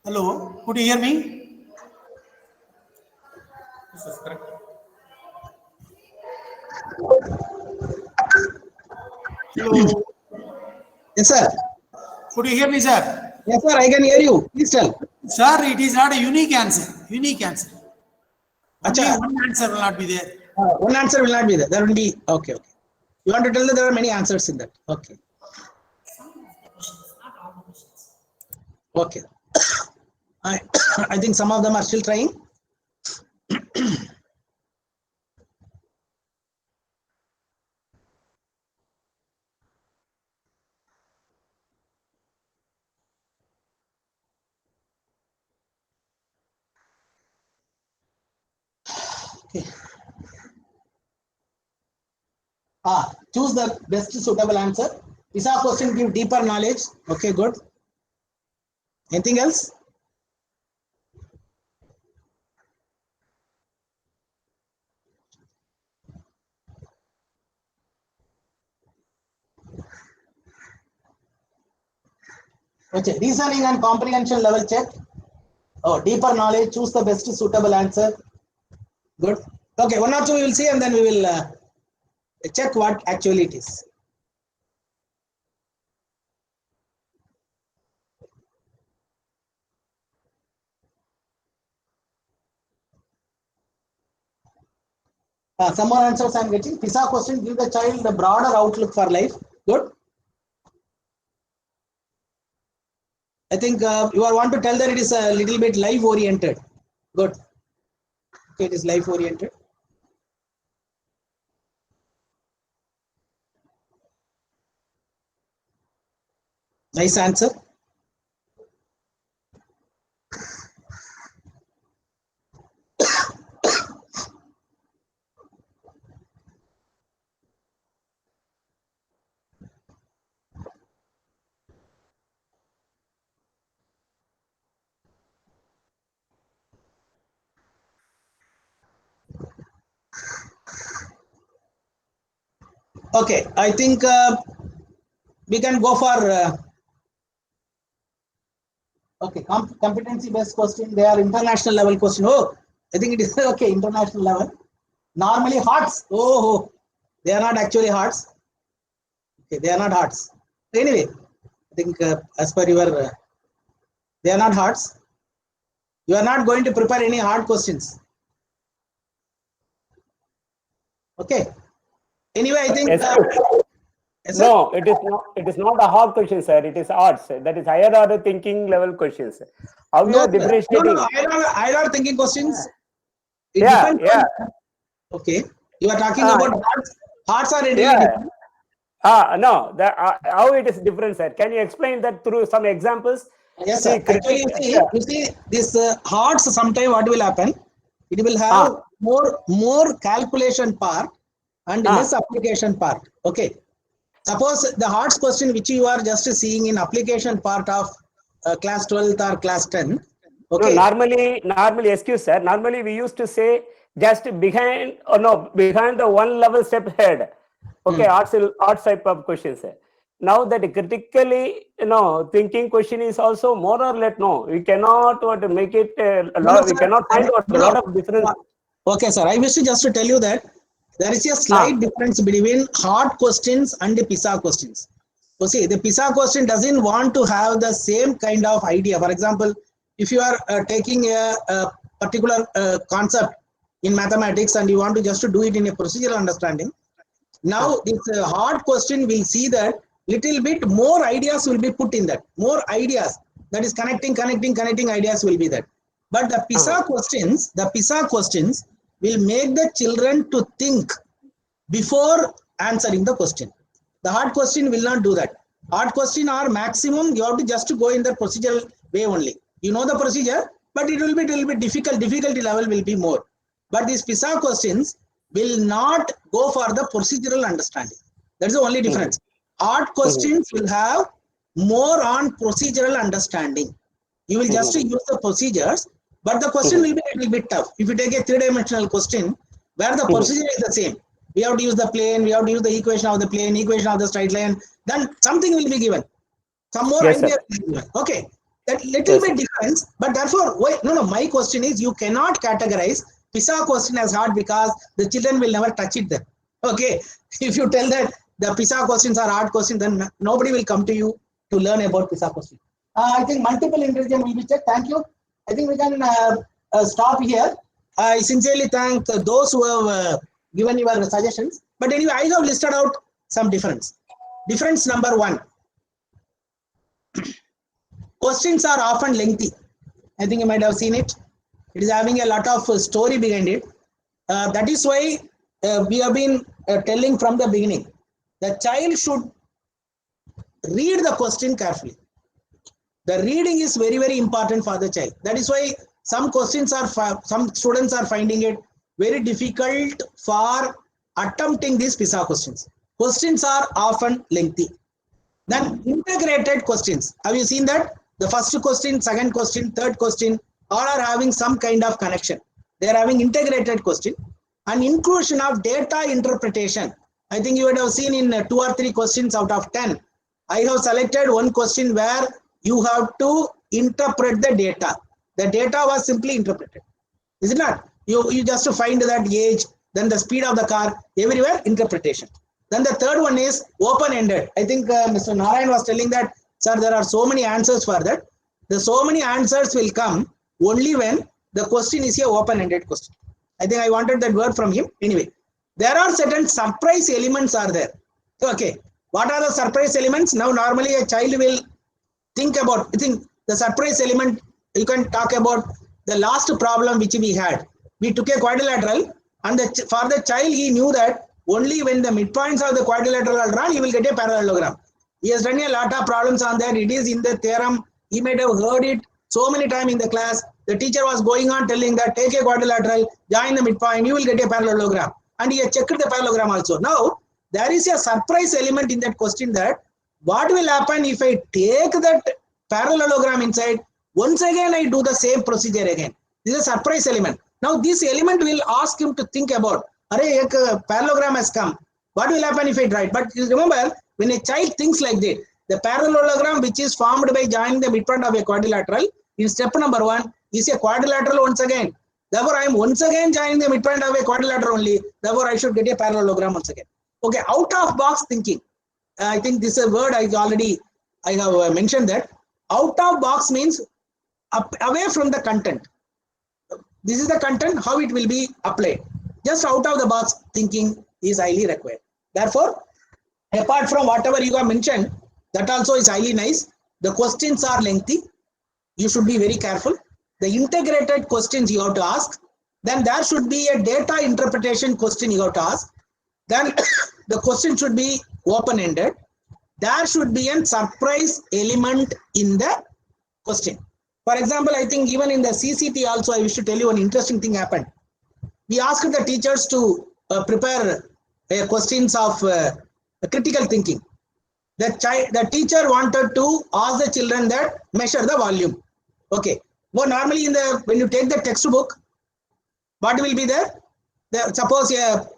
Hello, could you hear me? This is correct. Hello. Yes, sir. Could you hear me, sir? Yes, sir. I can hear you. Please tell. Sir, it is not a unique answer. Unique answer. Only Acha. one answer will not be there. One answer will not be there. There will be, okay. You want to tell that there are many answers in that. Okay. Okay. I think some of them are still trying. Okay. Choose the best suitable answer. PISA question give deeper knowledge. Okay, good. Anything else? Okay, reasoning and comprehension level check. Oh, deeper knowledge, choose the best suitable answer. Good. Okay, one or two we will see and then we will check what actually it is. Some more answers I am getting. PISA question give the child the broader outlook for life. Good. I think you want to tell that it is a little bit life oriented. Good. Okay, it is life oriented. Nice answer. Okay, I think we can go for okay, competency based question. They are international level question. Oh, I think it is okay, international level. Normally hearts. Oh, they are not actually hearts. Okay, they are not hearts. Anyway, I think as per your, they are not hearts. You are not going to prepare any hard questions. Okay. Anyway, I think Yes, sir? No, it is not. It is not a hard question, sir. It is arts. That is higher order thinking level questions. How you No, are sir. differentiating? No. I are thinking questions. It Yeah, depends yeah, on. Okay. You are talking Ah, about hearts. Hearts are entirely yeah. different. No. How it is different, sir? Can you explain that through some examples? Yes, See, sir. Actually, you see this hearts. Sometime what will happen? It will have more calculation part and less application part. Okay. Suppose the hearts question which you are just seeing in application part of class 12th or class 10. No, Okay. normally, excuse sir. Normally, we used to say just behind, or no, behind the one level step ahead. Okay, arts type of questions. Now that critically, thinking question is also more or less no. We cannot what make it a No, lot. We sir. cannot find a No, lot no. of difference. Okay, sir. I wish to just to tell you that there is a slight difference between hard questions and the PISA questions. So see, the PISA question doesn't want to have the same kind of idea. For example, if you are taking a particular concept in mathematics and you want to just to do it in a procedural understanding, now this hard question will see that little bit more ideas will be put in that. More ideas, that is connecting ideas will be that. But the PISA questions will make the children to think before answering the question. The hard question will not do that. Hard question are maximum you have to just to go in the procedural way only. You know the procedure, but it will be difficult. Difficulty level will be more. But these PISA questions will not go for the procedural understanding. That's the only difference. Hard questions will have more on procedural understanding. You will just use the procedures, but the question will be a little bit tough. If you take a three-dimensional question where the procedure is the same, we have to use the plane, we have to use the equation of the plane, equation of the straight line, then something will be given. Some more ideas will be given. Okay, that little bit difference, but therefore, my question is you cannot categorize PISA question as hard because the children will never touch it then. Okay, if you tell that the PISA questions are hard questions, then nobody will come to you to learn about PISA questions. I think multiple intelligence will be checked. Thank you. I think we can stop here. I sincerely thank those who have given your suggestions. But anyway, I have listed out some difference. Difference number 1. Questions are often lengthy. I think you might have seen it. It is having a lot of story behind it. That is why we have been telling from the beginning. The child should read the question carefully. The reading is very, very important for the child. That is why some questions are, some students are finding it very difficult for attempting these PISA questions. Questions are often lengthy. Then integrated questions. Have you seen that? The first question, second question, third question, all are having some kind of connection. They are having integrated question and inclusion of data interpretation. I think you would have seen in 2 or 3 questions out of 10. I have selected one question where you have to interpret the data. The data was simply interpreted. Is it not? You just to find that age, then the speed of the car, everywhere interpretation. Then the third one is open-ended. I think Mr. Narayan was telling that, sir, there are so many answers for that. The so many answers will come only when the question is a open-ended question. I think I wanted that word from him. Anyway, there are certain surprise elements are there. Okay, what are the surprise elements? Now, normally a child will think about, I think the surprise element, you can talk about the last problem which we had. We took a quadrilateral and for the child, he knew that only when the midpoints of the quadrilateral are drawn, he will get a parallelogram. He has done a lot of problems on that. It is in the theorem. He might have heard it so many times in the class. The teacher was going on telling that take a quadrilateral, join the midpoint, you will get a parallelogram. And he has checked the parallelogram also. Now, there is a surprise element in that question that what will happen if I take that parallelogram inside, once again I do the same procedure again. This is a surprise element. Now, this element will ask him to think about, a parallelogram has come. What will happen if I try it? But remember, when a child thinks like that, the parallelogram which is formed by joining the midpoint of a quadrilateral in step number 1 is a quadrilateral once again. Therefore, I am once again joining the midpoint of a quadrilateral only. Therefore, I should get a parallelogram once again. Okay, out of box thinking. I think this is a word I have mentioned that. Out of box means away from the content. This is the content, how it will be applied. Just out of the box thinking is highly required. Therefore, Apart from whatever you have mentioned, that also is highly nice. The questions are lengthy. You should be very careful. The integrated questions you have to ask. Then there should be a data interpretation question you have to ask. Then the question should be open-ended. There should be a surprise element in the question. For example, I think even in the CCT also, I wish to tell you an interesting thing happened. We asked the teachers to prepare questions of critical thinking. The teacher wanted to ask the children that measure the volume. Okay. Well, normally when you take the textbook, what will be there? Suppose a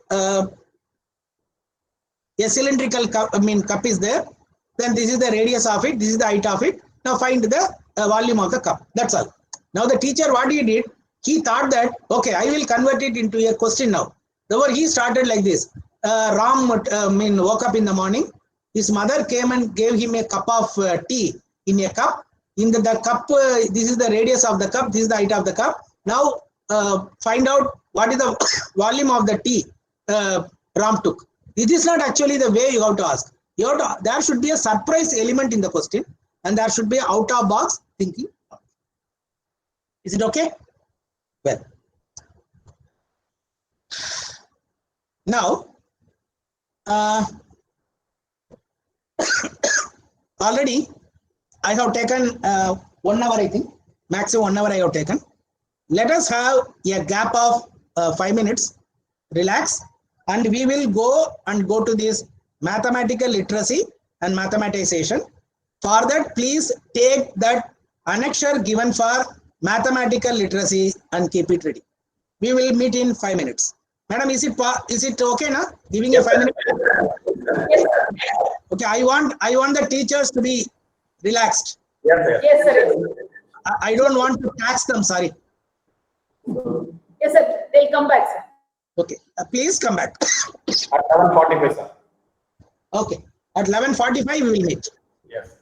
cylindrical cup, cup is there. Then this is the radius of it. This is the height of it. Now find the volume of the cup. That's all. Now the teacher, what he did, he thought that, okay, I will convert it into a question now. Therefore, he started like this. Ram woke up in the morning. His mother came and gave him a cup of tea in a cup. In the cup, this is the radius of the cup. This is the height of the cup. Now find out what is the volume of the tea Ram took. It is not actually the way you have to ask. There should be a surprise element in the question, and there should be out of box thinking. Is it okay? Well, now already I have taken 1 hour, I think, maximum 1 hour I have taken. Let us have a gap of 5 minutes, relax, and we will go to this mathematical literacy and mathematization. For that, please take that annexure given for mathematical literacy and keep it ready. We will meet in 5 minutes. Madam, is it okay now? Giving a 5 minutes? Okay, I want the teachers to be relaxed. Yes, sir. I don't want to tax them, sorry. Yes, sir. They'll come back, sir. Okay, please come back. At 11:45, sir. Okay, at 11:45 we will meet. Yes.